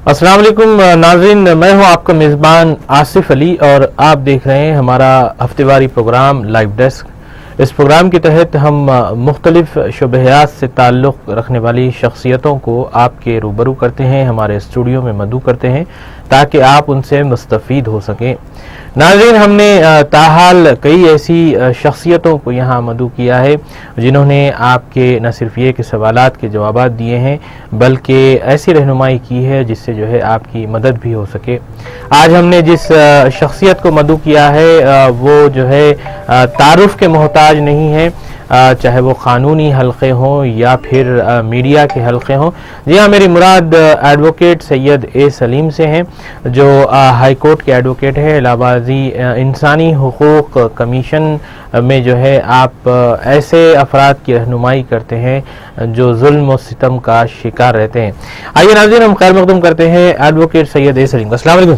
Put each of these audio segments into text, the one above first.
अस्सलाम वालेकुम नाज़रीन, मैं हूं आपका मेज़बान आसिफ अली और आप देख रहे हैं हमारा हफ्तेवारी प्रोग्राम लाइव डेस्क। इस प्रोग्राम के तहत हम मुख्तलिफ शुबहयात से ताल्लुक़ रखने वाली शख्सियतों को आपके रूबरू करते हैं, हमारे स्टूडियो में मदऊ करते हैं ताकि आप उनसे मुस्तफ़ीद हो सकें। नाज़रीन, हमने ताहाल कई ऐसी शख्सियतों को यहाँ मदऊ किया है जिन्होंने आपके न सिर्फ ये कि सवालात के जवाबात दिए हैं बल्कि ऐसी रहनुमाई की है जिससे जो है आपकी मदद भी हो सके। आज हमने जिस शख्सियत को मदऊ किया है वो जो है तारुफ के मोहताज नहीं है, चाहे वो क़ानूनी हल्क़े हों या फिर मीडिया के हल्क़े हों। जी हाँ, मेरी मुराद एडवोकेट सैयद ए सलीम से हैं जो हाई कोर्ट के एडवोकेट हैं। इलाहाबादी इंसानी हुकूक़ कमीशन में जो है आप ऐसे अफराद की रहनुमाई करते हैं जो जुल्म और सितम का शिकार रहते हैं। आइए नाज़रीन, हम खैर मक़दम करते हैं एडवोकेट सैयद ए सलीम। अस्सलाम वालेकुम।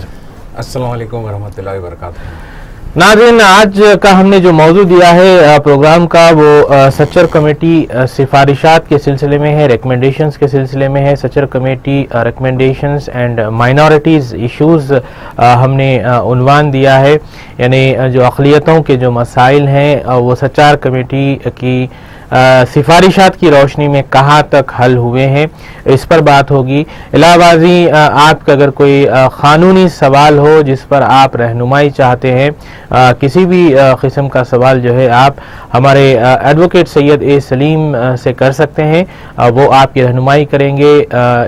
अस्सलाम वालेकुम वरहमतुल्लाहि वबरकातुहू। नाज़रीन, आज का हमने जो मौजू दिया है प्रोग्राम का वो सच्चर कमेटी सिफारिशात के सिलसिले में है, रिकमेंडेशंस के सिलसिले में है। Sachar committee recommendations and minorities issues हमने उन्वान दिया है, यानी जो अक़लियतों के जो मसाइल हैं वो सच्चर कमेटी की सिफारिशात की रोशनी में कहाँ तक हल हुए हैं, इस पर बात होगी। इलाहाबादी आपका अगर कोई क़ानूनी सवाल हो जिस पर आप रहनुमाई चाहते हैं, किसी भी किस्म का सवाल जो है आप हमारे एडवोकेट सैयद ए सलीम से कर सकते हैं। वो आपकी रहनुमाई करेंगे,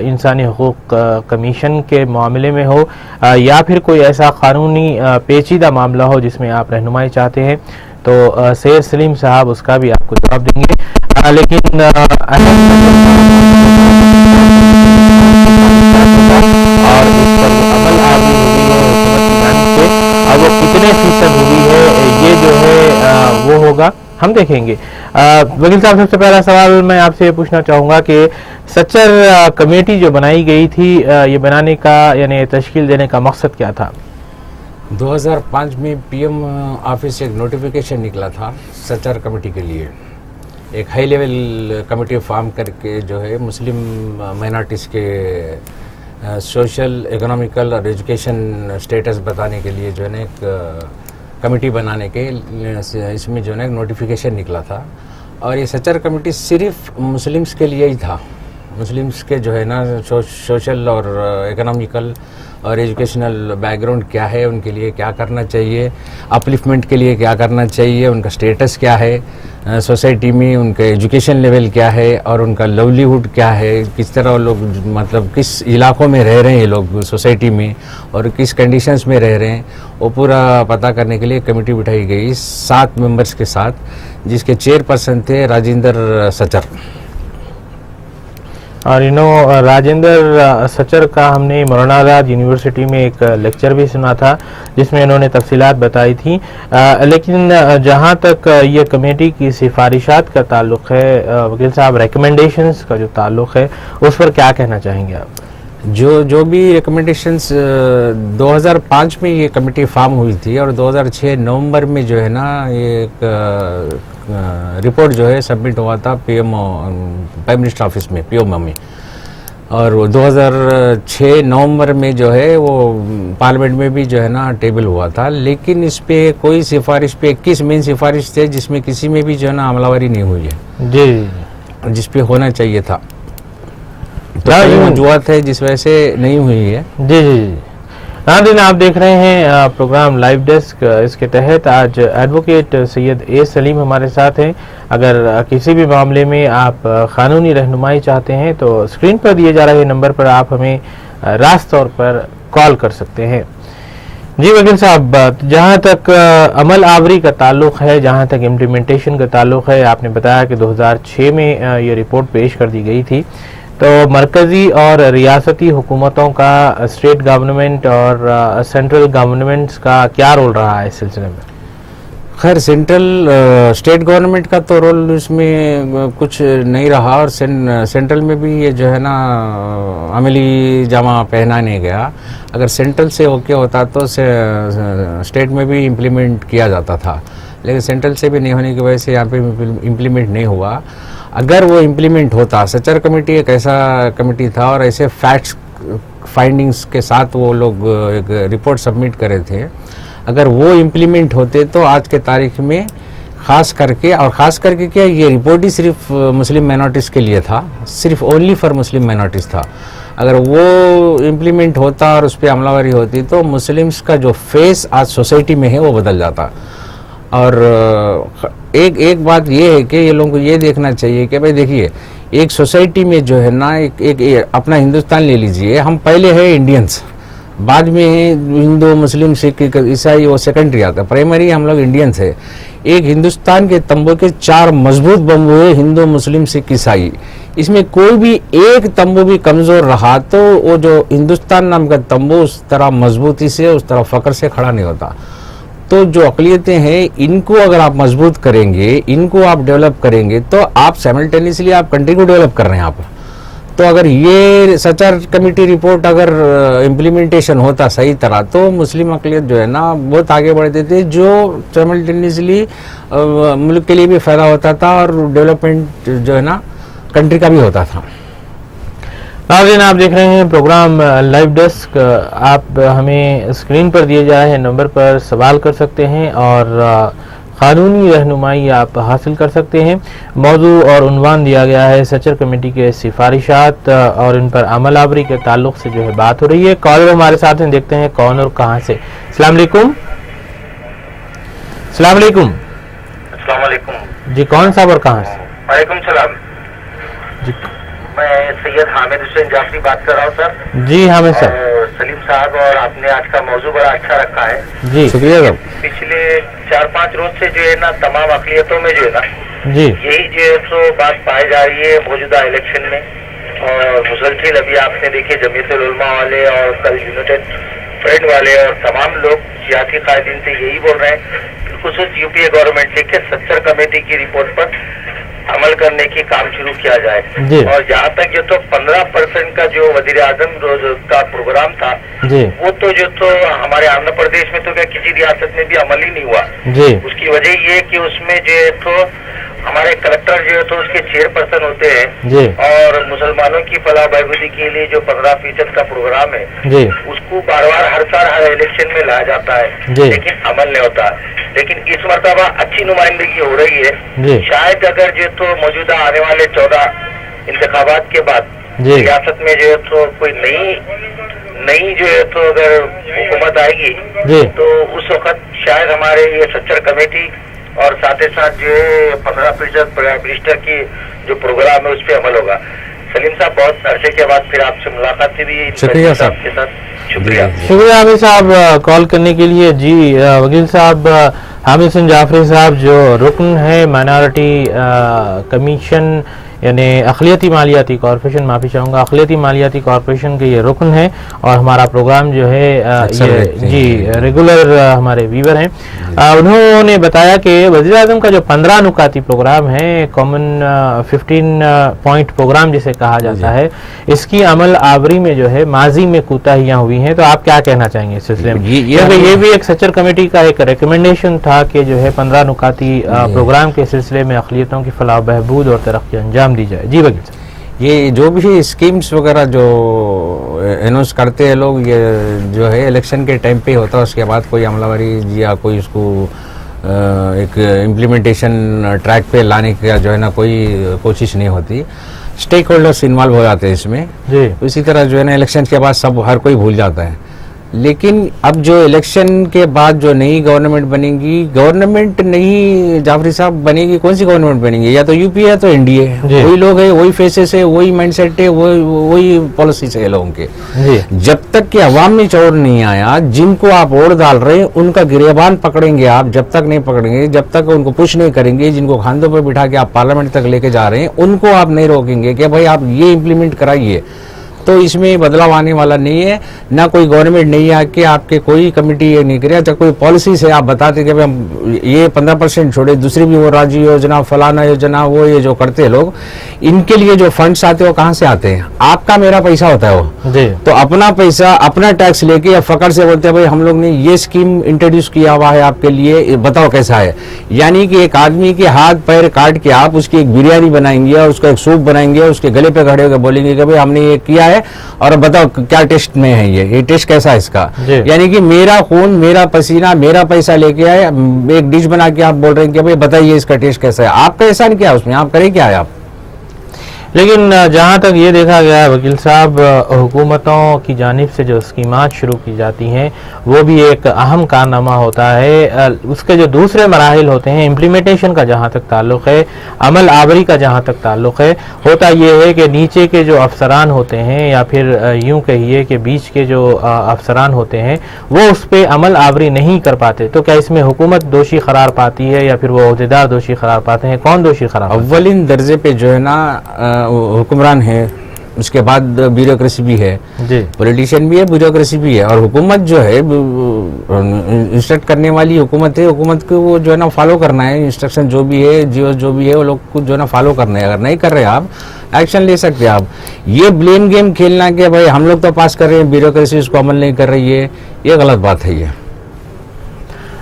इंसानी हुकूक़ कमीशन के मामले में हो या फिर कोई ऐसा क़ानूनी पेचीदा मामला हो जिसमें आप रहनुमाई चाहते हैं तो सैयद सलीम साहब उसका भी आपको जवाब देंगे। लेकिन और इस पर अमल आदमी हुई है हुकूमत की जानिब से, अब वो कितने फीसद हुई है ये जो है वो होगा, हम देखेंगे। वकील साहब, सबसे पहला सवाल मैं आपसे पूछना चाहूँगा कि सच्चर कमेटी जो बनाई गई थी ये बनाने का यानी तश्कील देने का मकसद क्या था? 2005 में पीएम ऑफिस से एक नोटिफिकेशन निकला था सच्चर कमेटी के लिए। एक हाई लेवल कमेटी फॉर्म करके जो है मुस्लिम माइनॉरिटीज़ के सोशल, इकोनॉमिकल और एजुकेशन स्टेटस बताने के लिए जो है ना एक कमेटी बनाने के इसमें जो है ना एक नोटिफिकेशन निकला था। और ये सच्चर कमेटी सिर्फ मुस्लिम्स के लिए ही था। मुस्लिम्स के जो है ना सोशल और इकोनॉमिकल और एजुकेशनल बैकग्राउंड क्या है, उनके लिए क्या करना चाहिए, अपलिफ्टमेंट के लिए क्या करना चाहिए, उनका स्टेटस क्या है सोसाइटी में, उनका एजुकेशन लेवल क्या है और उनका लाइवलीहुड क्या है, किस तरह लोग मतलब किस इलाकों में रह रहे हैं ये लोग सोसाइटी में और किस कंडीशंस में रह रहे हैं, वो पूरा पता करने के लिए कमेटी बिठाई गई 7 मेंबर्स के साथ, जिसके चेयरपर्सन थे राजेंद्र सच्चर। और राजेंद्र सच्चर का हमने मौलाना आज़ाद यूनिवर्सिटी में एक लेक्चर भी सुना था जिसमें इन्होंने तफसीलात बताई थी। लेकिन जहाँ तक ये कमेटी की सिफारिशात का ताल्लुक़ है वकील साहब, रिकमेंडेशंस का जो ताल्लुक़ है उस पर क्या कहना चाहेंगे आप? जो भी रिकमेंडेशंस 2005 में ये कमेटी फॉर्म हुई थी और 2006 नवंबर में जो है ना ये एक रिपोर्ट जो है सबमिट हुआ था प्राइम मिनिस्टर ऑफिस में पीएम में, और 2006 नवंबर में जो है वो पार्लियामेंट में भी जो है ना टेबल हुआ था। लेकिन इस पे कोई सिफारिश पे 21 मेन सिफारिश थे जिसमें किसी में भी जो है ना अमलावरी नहीं हुई है जी, जिस पे होना चाहिए था। तो कई वजूहत है जिस वजह से नहीं हुई है। जी जी नाज़रीन, आप देख रहे हैं प्रोग्राम लाइव डेस्क। इसके तहत आज एडवोकेट सैयद ए सलीम हमारे साथ हैं। अगर किसी भी मामले में आप क़ानूनी रहनुमाई चाहते हैं तो स्क्रीन पर दिए जा रहे नंबर पर आप हमें रास्त तौर पर कॉल कर सकते हैं। जी वकील साहब, जहाँ तक अमल आवरी का ताल्लुक़ है, जहाँ तक इम्प्लीमेंटेशन का ताल्लुक़ है, आपने बताया कि 2006 में ये रिपोर्ट पेश कर दी गई थी, तो मरकज़ी और रियासती हुकूमतों का, स्टेट गवर्नमेंट और सेंट्रल गवर्नमेंट्स का क्या रोल रहा है इस सिलसिले में? खैर, स्टेट गवर्नमेंट का तो रोल इसमें कुछ नहीं रहा और सेंट्रल में भी ये जो है ना अमली जामा पहना नहीं गया। अगर सेंट्रल से ओके होता तो स्टेट में भी इम्प्लीमेंट किया जाता था, लेकिन सेंट्रल से भी नहीं होने की वजह से यहाँ पे इम्प्लीमेंट नहीं हुआ। अगर वो इम्प्लीमेंट होता, सच्चर कमेटी एक ऐसा कमेटी था और ऐसे फैक्ट्स फाइंडिंग्स के साथ वो लोग एक रिपोर्ट सबमिट करे थे, अगर वो इम्प्लीमेंट होते तो आज के तारीख में खास करके क्या, ये रिपोर्ट ही सिर्फ मुस्लिम माइनॉरिटीज़ के लिए था, सिर्फ ओनली फॉर मुस्लिम माइनॉरिटीज़ था। अगर वो इम्प्लीमेंट होता और उस पर अमलावरी होती तो मुस्लिम्स का जो फेस आज सोसाइटी में है वो बदल जाता। और एक बात ये है कि ये लोगों को ये देखना चाहिए कि भाई देखिए, एक सोसाइटी में जो है ना, एक अपना हिंदुस्तान ले लीजिए, हम पहले है इंडियंस, बाद में हिंदू मुस्लिम सिख ईसाई वो सेकेंडरी आता है, प्राइमरी हम लोग इंडियंस है। एक हिंदुस्तान के तंबू के 4 मजबूत बम्बू है, हिंदू मुस्लिम सिख ईसाई। इसमें कोई भी एक तंबू भी कमजोर रहा तो वो जो हिंदुस्तान नाम का तंबू उस तरह मजबूती से, उस तरह फकर से खड़ा नहीं होता। तो जो अक़लियतें हैं, इनको अगर आप मजबूत करेंगे, इनको आप डेवलप करेंगे, तो आप साइमल्टेनियसली आप कंट्री को डेवलप कर रहे हैं आप। तो अगर ये सचार कमेटी रिपोर्ट अगर इम्प्लीमेंटेशन होता सही तरह, तो मुस्लिम अक़लियत जो है ना बहुत आगे बढ़ते थे, जो साइमल्टेनियसली मुल्क के लिए भी फ़ायदा होता था और डेवलपमेंट जो है ना कंट्री का भी होता था। नाज़रीन, आप देख रहे हैं प्रोग्राम लाइव डेस्क। आप हमें स्क्रीन पर दिए जा रहे नंबर पर सवाल कर सकते हैं और कानूनी रहनुमाई आप हासिल कर सकते हैं। मौजू और उन्वान दिया गया है सचर कमेटी के सिफारिशात और इन पर अमल आवरी के ताल्लुक से जो है बात हो रही है। कॉलर हमारे साथ हैं, देखते हैं कौन और कहां से। अस्सलाम वालेकुम। अस्सलाम वालेकुम। अस्सलाम वालेकुम जी, कौन साहब और कहां से? वालेकुम सलाम जी, मैं सैयद हामिद हुसैन जाफरी बात कर रहा हूँ सर। जी हामिद सर। और सलीम साहब, और आपने आज का मौजू बड़ा अच्छा रखा है। जी शुक्रिया साहब। पिछले 4-5 रोज से जो है ना तमाम अक़लियतों में जो है ना जी यही जो है सो बात पाई जा रही है मौजूदा इलेक्शन में। और मुसलसिल अभी आपने देखे जमीयतुल उलमा वाले और कल यूनाइटेड फ्रंट वाले और तमाम लोग सियासी कायदीन से यही बोल रहे हैं, खुसूस यूपीए गवर्नमेंट से कि सच्चर कमेटी की रिपोर्ट पर अमल करने की काम शुरू किया जाए। और जहाँ तक जो तो 15% का जो वज़ीर आज़म का प्रोग्राम था वो तो जो तो हमारे आंध्र प्रदेश में तो क्या किसी रियासत में भी अमल ही नहीं हुआ। उसकी वजह ये कि उसमें जो है तो हमारे कलेक्टर जो है तो उसके चेयरपर्सन होते हैं और मुसलमानों की फलाह बहबूदी के लिए जो 15% का प्रोग्राम है उसको बार बार हर साल हर इलेक्शन में लाया जाता है, लेकिन अमल नहीं होता। लेकिन इस मरतबा अच्छी नुमाइंदगी हो रही है। शायद अगर जो तो मौजूदा आने वाले 14 इंतखाबात के बाद रियासत में जो है तो कोई नई जो है तो अगर हुकूमत आएगी तो उस वक्त शायद हमारे ये सच्चर कमेटी और साथ ही साथ जो है 15% प्राइम मिनिस्टर की जो प्रोग्राम है उस पर अमल होगा। सलीम साहब, बहुत अरसे के बाद फिर आपसे मुलाकात हुई। शुक्रिया साहब के साथ शुक्रिया हामिद साहब कॉल करने के लिए। जी वकील साहब, हामिद हुसैन जाफरी साहब जो रुकन है माइनॉरिटी कमीशन यानी अक़लियती मालियाती कॉरपोरेशन, माफ़ी चाहूँगा, अक़लियती मालियाती कॉरपोरेशन के ये रुकन है और हमारा प्रोग्राम जो है ये जी रेगुलर हमारे व्यूवर हैं। उन्होंने बताया कि वज़ीर आज़म का जो 15 नुकाती प्रोग्राम है, कॉमन 15 पॉइंट प्रोग्राम जिसे कहा जाता है, इसकी अमल आवरी में जो है माजी में कोताहियाँ हुई हैं। तो आप क्या कहना चाहेंगे इस सिलसिले में? ये भी एक सच्चर कमेटी का एक रिकमेंडेशन था कि जो है 15 नुकाती प्रोग्राम के सिलसिले में अक़लियतों की फलाह बहबूद और तरक्की अंजाम दी जाए। जी वकील साहब, ये जो भी स्कीम्स वगैरह जो अनाउंस करते हैं लोग, ये जो है इलेक्शन के टाइम पे होता है, उसके बाद कोई अमलावरी या कोई उसको एक इम्प्लीमेंटेशन ट्रैक पे लाने का जो है ना कोई कोशिश नहीं होती। स्टेक होल्डर्स इन्वॉल्व हो जाते हैं इसमें। इसी तरह जो है ना इलेक्शन के बाद सब हर कोई भूल जाता है। लेकिन अब जो इलेक्शन के बाद जो नई गवर्नमेंट बनेगी, गवर्नमेंट नई जाफरी साहब बनेगी, कौन सी गवर्नमेंट बनेगी? या तो यूपी है तो एनडीए, वही लोग है, वही फेसेस है, वही माइंडसेट है, वही पॉलिसीज है लोगों के। जब तक कि अवाम में चौर नहीं आया, जिनको आप वोट डाल रहे हैं उनका गिरेबान पकड़ेंगे आप, जब तक नहीं पकड़ेंगे, जब तक उनको पुश नहीं करेंगे, जिनको खांधों पर बिठा के आप पार्लियामेंट तक लेके जा रहे हैं उनको आप नहीं रोकेंगे कि भाई आप ये इम्प्लीमेंट कराइए, तो इसमें बदलाव आने वाला नहीं है। ना कोई गवर्नमेंट नहीं आके आपके कोई कमेटी ये नहीं करे, चाहे कोई पॉलिसी से आप बताते कि हम ये 15% छोड़े, दूसरी भी वो राज्य योजना, फलाना योजना, वो ये जो करते हैं लोग, इनके लिए जो फंड्स आते हैं वो कहाँ से आते हैं? आपका मेरा पैसा होता है वो। तो अपना पैसा, अपना टैक्स लेके या फकर से बोलते हैं भाई हम लोग ने ये स्कीम इंट्रोड्यूस किया हुआ है आपके लिए, बताओ कैसा है। यानी कि एक आदमी के हाथ पैर काट के आप उसकी एक बिरयानी बनाएंगे और उसका एक सूप बनाएंगे, उसके गले पे खड़े होकर बोलेंगे कि भाई हमने ये किया है, है और बताओ क्या टेस्ट में है, ये टेस्ट कैसा है इसका। जी। यानी कि मेरा खून, मेरा पसीना, मेरा पैसा लेके आए, एक डिश बना के आप बोल रहे हैं कि भाई बताइए इसका टेस्ट कैसा है। आपका एहसान क्या है उसमें, आप करें क्या है आप। लेकिन जहाँ तक ये देखा गया है वकील साहब, हुकूमतों की जानिब से जो स्कीमात शुरू की जाती हैं वो भी एक अहम कारनामा होता है। उसके जो दूसरे मराहिल होते हैं, इम्प्लीमेंटेशन का जहाँ तक ताल्लुक़ है, अमल आवरी का जहाँ तक ताल्लुक़ है, होता ये है कि नीचे के जो अफसरान होते हैं या फिर यूँ कहिए कि बीच के जो अफसरान होते हैं वो उस पर अमल आवरी नहीं कर पाते। तो क्या इसमें हुकूमत दोषी करार पाती है या फिर वो अहदेदार दोषी करार पाते हैं? कौन दोषी करार पाते हैं? अव्वलिन दर्जे पे जो है ना हुक्मरान है, उसके बाद ब्यूरोक्रेसी भी है, पॉलिटिशियन भी है, ब्यूरोक्रेसी भी है, और हुकूमत जो है इंस्ट्रक्ट करने वाली हुकूमत है। हुकूमत को वो जो है ना फॉलो करना है, इंस्ट्रक्शन जो भी है, जो भी है वो लोग को जो है ना फॉलो करना है। अगर नहीं कर रहे आप, एक्शन ले सकते हैं आप। ये ब्लेम गेम खेलना कि भाई हम लोग तो पास कर रहे हैं, ब्यूरोक्रेसी इसको अमल नहीं कर रही है, ये गलत बात है। ये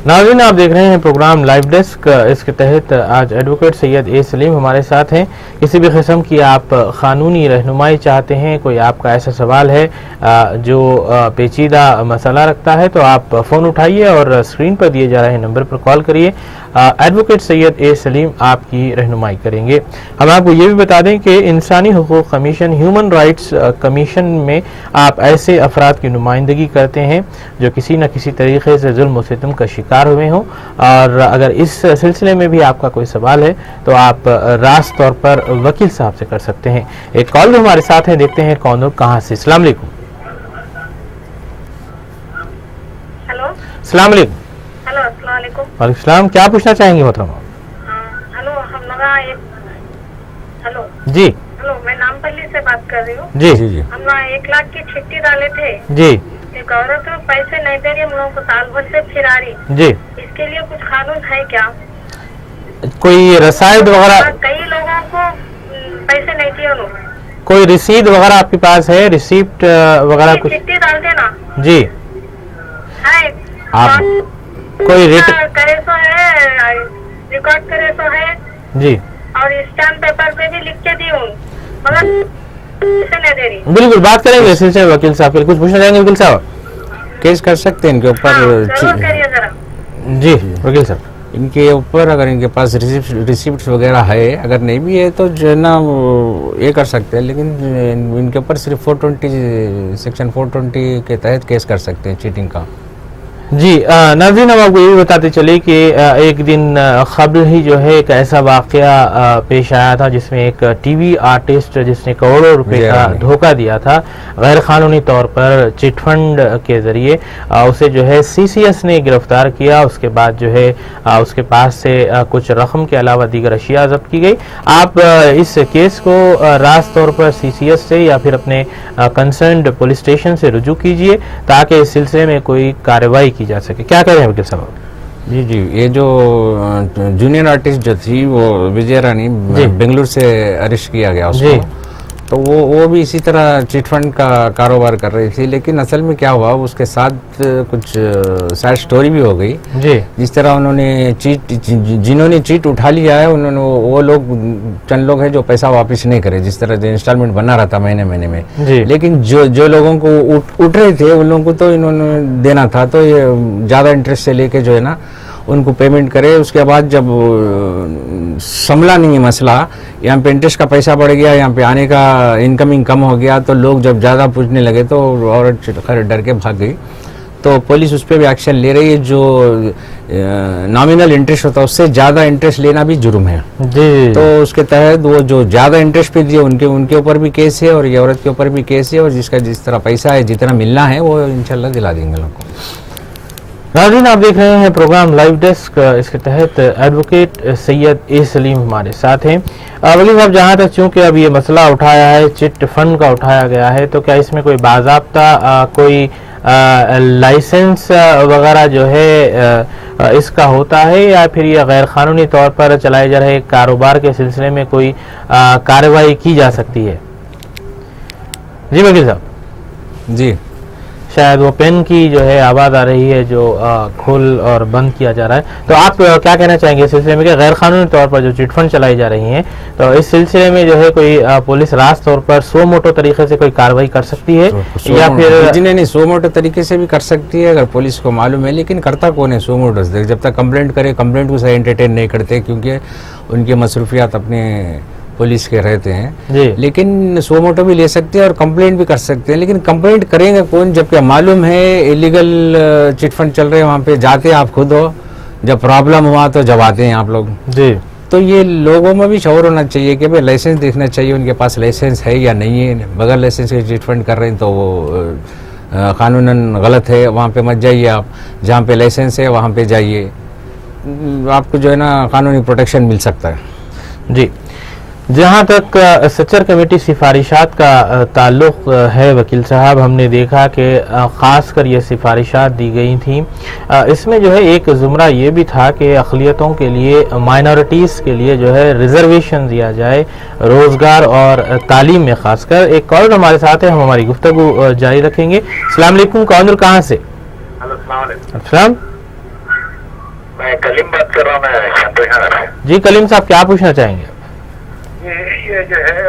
नाज़रीन, आप देख रहे हैं प्रोग्राम लाइव डेस्क। इसके तहत आज एडवोकेट सैयद ए सलीम हमारे साथ हैं। किसी भी किस्म की आप क़ानूनी रहनुमाई चाहते हैं, कोई आपका ऐसा सवाल है जो पेचीदा मसला रखता है, तो आप फ़ोन उठाइए और स्क्रीन पर दिए जा रहे नंबर पर कॉल करिए। एडवोकेट सैयद ए सलीम आपकी रहनुमाई करेंगे। हम आपको ये भी बता दें कि इंसानी हुकूक़ कमीशन, ह्यूमन राइट्स कमीशन में आप ऐसे अफराद की नुमाइंदगी करते हैं जो किसी न किसी तरीके से जुल्म व सितम का शिकार हुए हों। और अगर इस सिलसिले में भी आपका कोई सवाल है तो आप रास्त तौर पर वकील साहब से कर सकते हैं। एक कॉल भी हमारे साथ है, देखते हैं कौन और कहाँ से। अस्सलाम वालेकुम। हेलो। अस्सलाम वालेकुम। हेलो, अस्सलाम वालेकुम। वालेकुम सलाम। क्या पूछना चाहेंगे मोहतरमा? हेलो, हम लोग हेलो जी। हेलो, मैं नामपल्ली से बात कर रही हूँ। जी जी जी। हम लोग 1 लाख की चिट्ठी डाले थे जी एक औरत पैसे नहीं दे रही, हम लोगों को साल भर से फिरा रही। जी। इसके लिए कुछ कानून है क्या? कोई रसायद वगैरह, कई लोगों को पैसे नहीं दिए उन्होंने। कोई रिसीद वगैरह आपके पास है, रिसीप्ट वगैरह कुछ? चिट्ठी डाल देना जी। है आप कोई करे तो है, रिकॉर्ड करे तो है जी, और स्टैम्प पेपर पे भी लिख के दी हूँ, मगर पैसे नहीं दे रही। बिल्कुल बात करेंगे इस सिलसिले में वकील साहब के। कुछ पूछना चाहेंगे वकील साहब? केस कर सकते हैं इनके हाँ, ऊपर। जरूर करिए जरा। जी वकील साहब, इनके ऊपर अगर इनके पास रिसिप्ट वगैरह है, अगर नहीं भी है तो जो है ना वो ये कर सकते हैं, लेकिन इनके ऊपर सिर्फ 420 सेक्शन 420 के तहत केस कर सकते हैं चीटिंग का। जी। नाज़रीन, हम आपको ये भी बताते चले कि एक दिन ख़ब्र ही जो है एक ऐसा वाक़या पेश आया था जिसमें एक टीवी आर्टिस्ट जिसने करोड़ों रुपए का धोखा दिया था गैर क़ानूनी तौर पर चिट फंड के ज़रिए, उसे जो है CCS ने गिरफ्तार किया। उसके बाद जो है उसके पास से कुछ रकम के अलावा दीगर अशिया ज़ब्त की गई। आप इस केस को रास्त तौर पर CCS से या फिर अपने कंसर्न्ड पुलिस स्टेशन से रुजू कीजिए ताकि इस सिलसिले में कोई कार्रवाई की जा सके। क्या कह रहे हैं वकील साहब? जी जी, ये जो जूनियर आर्टिस्ट जो थी वो विजय रानी, बेंगलुरु से अरेस्ट किया गया उसको। तो वो भी इसी तरह चिट फंड का कारोबार कर रही थी, लेकिन असल में क्या हुआ उसके साथ कुछ सैड स्टोरी भी हो गई। जी। जिस तरह उन्होंने जिन्होंने चीट उठा लिया है, उन्होंने वो लोग चंद लोग हैं जो पैसा वापस नहीं करे, जिस तरह इंस्टॉलमेंट बना रहा था महीने में। लेकिन जो लोगों को उठ रहे थे उन लोगों को तो इन्होंने देना था, तो ये ज़्यादा इंटरेस्ट से लेके जो है ना उनको पेमेंट करे। उसके बाद जब संभला नहीं है मसला, यहाँ पे इंटरेस्ट का पैसा बढ़ गया, यहाँ पे आने का इनकमिंग कम हो गया, तो लोग जब ज़्यादा पूछने लगे तो औरत खैर डर के भाग गई। तो पुलिस उस पर भी एक्शन ले रही है। जो नॉमिनल इंटरेस्ट होता है उससे ज़्यादा इंटरेस्ट लेना भी जुर्म है जी। तो उसके तहत वो जो ज़्यादा इंटरेस्ट पे दिए उनके ऊपर भी केस है और ये औरत के ऊपर भी केस है, और जिसका जिस तरह पैसा है जितना मिलना है वो इंशाल्लाह दिला देंगे लोगों को। नाज़रीन, आप देख रहे हैं प्रोग्राम लाइव डेस्क। इसके तहत एडवोकेट सैयद ए सलीम हमारे साथ हैं। वकील साहब, जहाँ तक चूँकि अब ये मसला उठाया है, चिट फंड का उठाया गया है, तो क्या इसमें कोई बाज़ाब्ता कोई लाइसेंस वगैरह जो है इसका होता है, या फिर ये गैर क़ानूनी तौर पर चलाए जा रहे कारोबार के सिलसिले में कोई कार्रवाई की जा सकती है? जी वकील साहब। जी, शायद वो पेन की जो है आवाज़ आ रही है जो खोल और बंद किया जा रहा है। तो आप क्या कहना चाहेंगे इस सिलसिले में कि गैर कानूनी तौर पर जो चिटफंड चलाई जा रही हैं, तो इस सिलसिले में जो है कोई पुलिस रास्त तौर पर सो मोटो तरीके से कोई कार्रवाई कर सकती है या फिर जिन्हें नहीं सो मोटो तरीके से भी कर सकती है अगर पुलिस को मालूम है, लेकिन करता कौन है सो मोटो से? जब तक कंप्लेंट करे, कंप्लेंट को सही एंटरटेन नहीं करते क्योंकि उनके मसरूफियात अपने पुलिस के रहते हैं। लेकिन सो मोटो भी ले सकते हैं और कंप्लेंट भी कर सकते हैं, लेकिन कंप्लेंट करेंगे कौन जबकि मालूम है इलीगल चिटफंड चल रहे हैं? वहाँ पे जाते आप खुद हो, जब प्रॉब्लम हुआ तो जब आते हैं आप लोग जी। तो ये लोगों में भी शौर होना चाहिए कि भाई लाइसेंस देखना चाहिए उनके पास लाइसेंस है या नहीं है। बगैर लाइसेंस के चिटफंड कर रहे हैं तो वो कानूनन गलत है, वहाँ पे मत जाइए आप। जहाँ पे लाइसेंस है वहाँ पे जाइए, आपको जो है ना कानूनी प्रोटेक्शन मिल सकता है जी। जहाँ तक सच्चर कमेटी सिफारिशात का ताल्लुक़ है वकील साहब, हमने देखा कि ख़ासकर ये सिफारिशात दी गई थी, इसमें जो है एक ज़ुमरा ये भी था कि अक़लियतों के लिए, माइनॉरिटीज़ के लिए जो है रिज़र्वेशन दिया जाए रोज़गार और तालीम में ख़ासकर। एक कॉल हमारे साथ है, हम हमारी गुफ्तगू जारी रखेंगे। अस्सलाम वालेकुम, कौन कहाँ से? अस्सलाम, मैं कलीम बात कर रहा हूँ, मैं शांतिनगर से। जी कलीम साहब, क्या पूछना चाहेंगे? ये जो है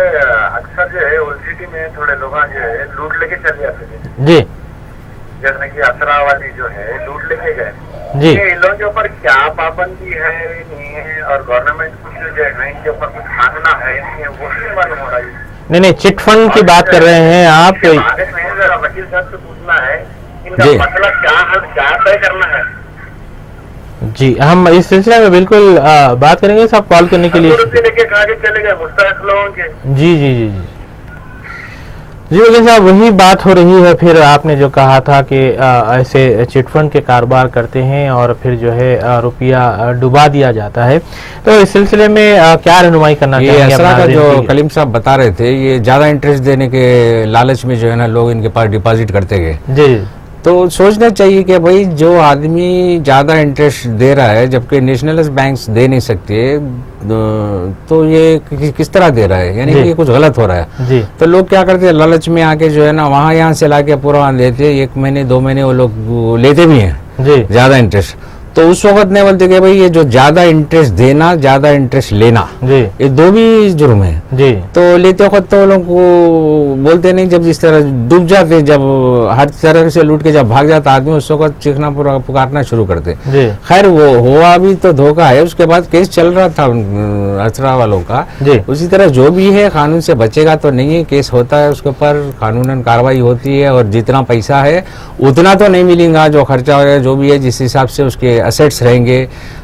अक्सर जो है ओल्ड सिटी में थोड़े लोग जो है लूट लेके चले जाते हैं जी, जैसे कि असरा वाली जो है लूट लेके गए जी। इन लोगों के ऊपर क्या पाबंदी है नहीं है, और गवर्नमेंट कुछ जो है इनके ऊपर कुछ कानून है नहीं है, वो नहीं मालूम हो रहा है। नहीं, चिटफंड की बात कर रहे हैं आप? जरा वकील साहब से पूछना है इनका मसला क्या हल, क्या तय करना है। जी, हम इस सिलसिले में बिल्कुल बात करेंगे। सब कॉल करने के लिए लेके चले गए मुस्तैक लोगों के। जी जी जी जी जी वकील साहब, वही बात हो रही है। फिर आपने जो कहा था कि ऐसे चिटफंड के कारोबार करते हैं और फिर जो है रुपया डुबा दिया जाता है, तो इस सिलसिले में क्या रहनुमाई करना चाहिए? असरा का जो कलीम साहब बता रहे थे, ये ज्यादा इंटरेस्ट देने के लालच में जो है ना लोग इनके पास डिपॉजिट करते गए। जी, तो सोचना चाहिए कि भाई जो आदमी ज़्यादा इंटरेस्ट दे रहा है जबकि नेशनलाइज बैंक्स दे नहीं सकते, तो ये किस तरह दे रहा है, यानी कि कुछ गलत हो रहा है जी। तो लोग क्या करते हैं, लालच में आके जो है ना वहाँ यहाँ से लाके पूरा लेते, 1 महीने 2 महीने वो लोग लेते भी हैं जी ज़्यादा इंटरेस्ट। तो उस वक्त नहीं बोलते कि भाई ये जो ज्यादा इंटरेस्ट देना, ज्यादा इंटरेस्ट लेना जी, ये दो भी जुर्म है जी। तो लेते वक्त तो लोग को बोलते नहीं, जब जिस तरह डूब जाते, जब हर तरह से लूट के जब भाग जाता आदमी, उस वक्त चीखना पुकारना शुरू करते। खैर वो हुआ भी तो धोखा है, उसके बाद केस चल रहा था असरा वालों का जी। उसी तरह जो भी है कानून से बचेगा तो नहीं है, केस होता है उसके ऊपर कानूनन कार्रवाई होती है, और जितना पैसा है उतना तो नहीं मिलेगा, जो खर्चा हो जो भी है जिस हिसाब से उसके असेट्स रहेंगे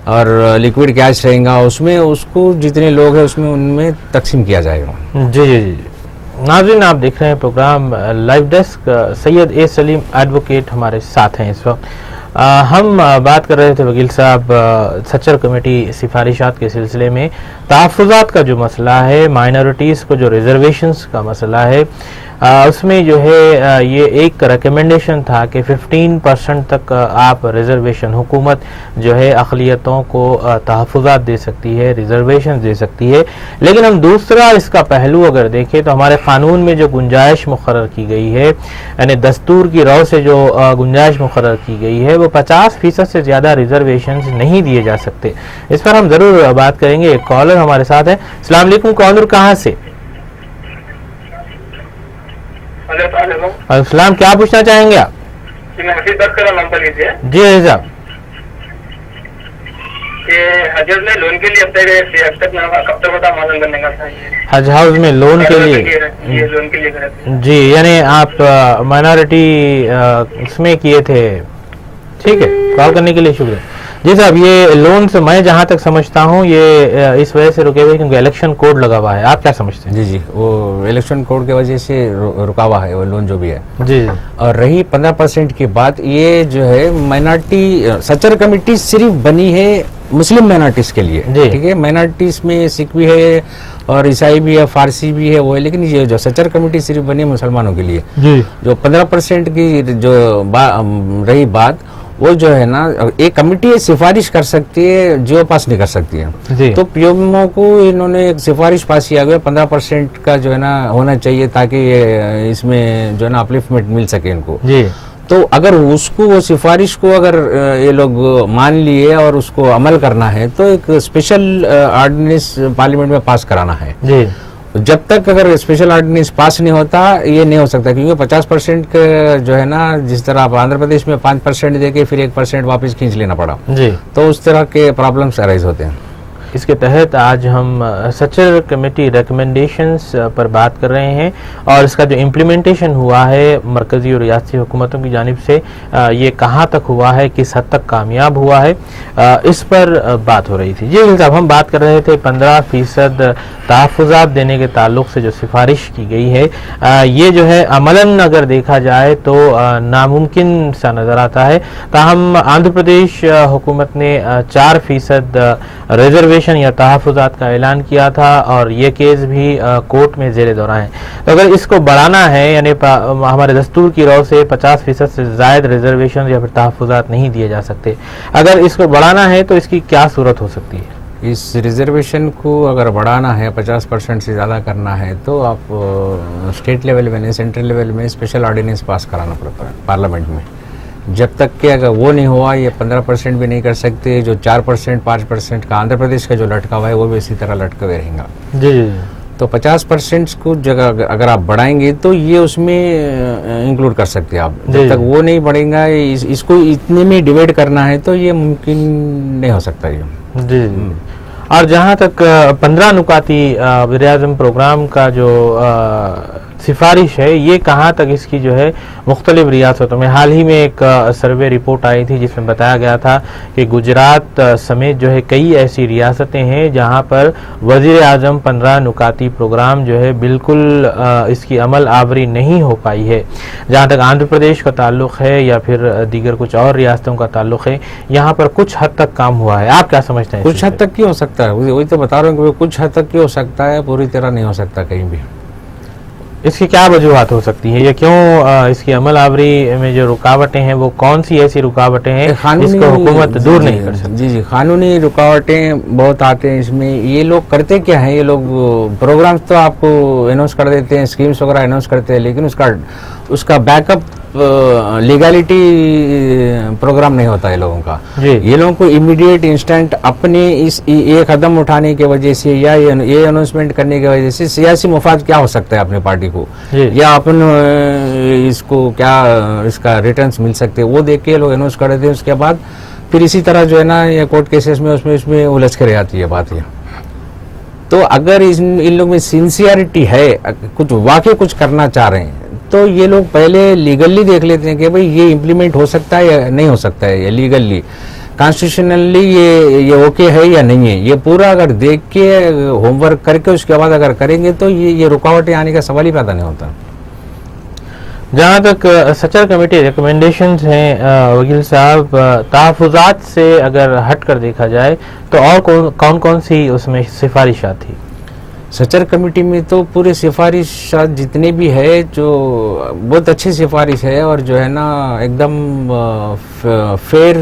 और लिक्विड कैश रहेगा, उसमें उसको जितने लोग हैं उसमें उनमें तकसीम किया जाएगा। जी जी जी। नाज़रीन, आप देख रहे हैं प्रोग्राम लाइव डेस्क। सैयद ए सलीम एडवोकेट हमारे साथ हैं इस वक्त। हम बात कर रहे थे वकील साहब सच्चर कमेटी सिफारिशात के सिलसिले में तहफ़्फ़ुज़ात का जो मसला है, माइनॉरिटीज़ को जो रिजर्वेशंस का मसला है, उसमें जो है ये एक रिकमेंडेशन था कि 15% तक आप रिजर्वेशन, हुकूमत जो है अक़लियतों को तहफ़्फ़ुज़ात दे सकती है, रिजर्वेशन दे सकती है। लेकिन हम दूसरा इसका पहलू अगर देखें तो हमारे क़ानून में जो गुंजाइश मुक़र्रर की गई है, यानी दस्तूर की रौ से जो गुंजाइश मुक़र्रर की गई है, वो 50% से ज़्यादा रिजर्वेशन नहीं दिए जा सकते। इस पर हम ज़रूर बात करेंगे। एक कॉलर हमारे साथ है। अस्सलाम वालेकुम, कौन और कहाँ से? अस्सलाम, क्या पूछना चाहेंगे आप? जी साहब, हज में लोन के लिए अब तक होता मालूम करने का था। हज हाउस में लोन के लिए लोन के लिए जी, यानी आप माइनॉरिटी इसमें किए थे। ठीक है, कॉल करने के लिए शुक्रिया जी साहब। ये लोन से मैं जहाँ तक समझता हूँ ये इस वजह से रुके हुए क्योंकि इलेक्शन कोड लगा हुआ है। आप क्या समझते हैं? जी जी, वो इलेक्शन कोड की वजह से रुका हुआ है वो लोन जो भी है जी। और रही 15% की बात, ये जो है माइनॉरिटी सच्चर कमेटी सिर्फ बनी है मुस्लिम माइनॉरिटीज के लिए, ठीक है। माइनॉरिटीज में सिख भी है और ईसाई भी है, फारसी भी है, वो है। लेकिन ये जो सच्चर कमेटी सिर्फ बनी है मुसलमानों के लिए जी। जो 15% की जो रही बात, वो जो है ना एक कमेटी सिफारिश कर सकती है, जो पास नहीं कर सकती है। तो पीएमओ को इन्होंने एक सिफारिश पास किया गया 15% का जो है ना होना चाहिए, ताकि इसमें जो है ना अपलिफ्टमेंट मिल सके इनको जी। तो अगर उसको वो सिफारिश को अगर ये लोग मान लिए और उसको अमल करना है तो एक स्पेशल ऑर्डिनेंस पार्लियामेंट में पास कराना है जी। जब तक अगर स्पेशल ऑर्डिनेंस पास नहीं होता ये नहीं हो सकता, क्योंकि 50% का जो है ना, जिस तरह आप आंध्र प्रदेश में 5% देके फिर 1% वापस खींच लेना पड़ा जी। तो उस तरह के प्रॉब्लम्स अराइज होते हैं। इसके तहत आज हम सचर कमेटी रिकमेंडेशंस पर बात कर रहे हैं और इसका जो इम्प्लीमेंटेशन हुआ है मरकजी और रियासती हुकूमतों की जानिब से ये कहाँ तक हुआ है, किस हद तक कामयाब हुआ है, इस पर बात हो रही थी। जी साहब, हम बात कर रहे थे 15% तहफ़्फ़ुज़ात देने के ताल्लुक से जो सिफारिश की गई है ये जो है अमलन अगर देखा जाए तो नामुमकिन सा नज़र आता है। ताहम आंध्र प्रदेश हुकूमत ने 4% रिजर्वेशन या तहफ़्फ़ुज़ात का ऐलान किया था और ये केस भी कोर्ट में ज़ेरे दौरा है। तो अगर इसको बढ़ाना है, यानी हमारे दस्तूर की रौ से 50% से ज़ायद रिजर्वेशन या फिर तहफ़्फ़ुज़ात नहीं दिए जा सकते, अगर इसको बढ़ाना है तो इसकी क्या सूरत हो सकती है? इस रिजर्वेशन को अगर बढ़ाना है, 50% से ज़्यादा करना है तो आप स्टेट लेवल में नहीं, सेंट्रल लेवल में स्पेशल ऑर्डिनेंस पास कराना पड़ता है पार्लियामेंट में। जब तक कि अगर वो नहीं हुआ, ये 15% भी नहीं कर सकते। जो 4% 5% का आंध्र प्रदेश का जो लटका हुआ है वो भी इसी तरह लटका हुआ रहेगा। जी जी। तो 50% को जगह अगर आप बढ़ाएंगे तो ये उसमें इंक्लूड कर सकते हैं आप। जब तक वो नहीं बढ़ेगा, इसको इतने में डिवाइड करना है तो ये मुमकिन नहीं हो सकता ये। जी। और जहाँ तक 15 नुकाती वज़ीर-ए-आज़म प्रोग्राम का जो सिफारिश है, ये कहाँ तक इसकी जो है मुख्तलिफ रियासतों में, हाल ही में एक सर्वे रिपोर्ट आई थी जिसमें बताया गया था कि गुजरात समेत जो है कई ऐसी रियासतें हैं जहाँ पर वज़ीर-ए-आज़म 15 नुकाती प्रोग्राम जो है बिल्कुल इसकी अमल आवरी नहीं हो पाई है। जहाँ तक आंध्र प्रदेश का ताल्लुक़ है या फिर दीगर कुछ और रियासतों का ताल्लुक़ है, यहाँ पर कुछ हद तक काम हुआ है। आप क्या समझते हैं? कुछ हद तक क्यों हो सकता है, वही तो बता रहा हूँ कि कुछ हद तक क्यों हो सकता है, पूरी तरह नहीं हो सकता कहीं भी। इसकी क्या वजूहत हो सकती है? ये क्यों इसकी अमल आवरी में जो रुकावटें हैं वो कौन सी ऐसी रुकावटें हैं जिसको हुकूमत दूर नहीं कर सकती? जी जी, कानूनी रुकावटें बहुत आते हैं इसमें। ये लोग करते क्या है, ये लोग प्रोग्राम्स तो आपको अनाउंस कर देते हैं, स्कीम्स वगैरह अनाउंस करते हैं, लेकिन उसका बैकअप लीगलिटी प्रोग्राम नहीं होता है लोगों का। ये लोगों को इमीडिएट इंस्टेंट अपने ये कदम उठाने की वजह से या ये अनाउंसमेंट करने की वजह से सियासी मुफाद क्या हो सकता है अपने पार्टी को, या अपन इसको क्या इसका रिटर्न्स मिल सकते हैं, वो देख के लोग अनाउंस कर देते हैं। उसके बाद फिर इसी तरह जो है ना, ये कोर्ट केसेस में उसमें उलझ कर आती है बात ये। तो अगर इन लोग में सिंसियरिटी है, कुछ वाकई कुछ करना चाह रहे हैं, तो ये लोग पहले लीगली देख लेते हैं कि भाई ये इम्प्लीमेंट हो सकता है या नहीं हो सकता है, ये लीगली कॉन्स्टिट्यूशनली ये ओके है या नहीं है। ये पूरा अगर देख के होमवर्क करके उसके बाद अगर करेंगे तो ये रुकावटें आने का सवाल ही पैदा नहीं होता। जहाँ तक सचर कमेटी रिकमेंडेशंस हैं वकील साहब, तहफ़्फ़ुज़ात से अगर हट कर देखा जाए तो और कौन कौन सी उसमें सिफारिशात थी? सचर कमेटी में तो पूरे सिफारिशात जितने भी है, जो बहुत अच्छी सिफारिश है और जो है ना एकदम फेयर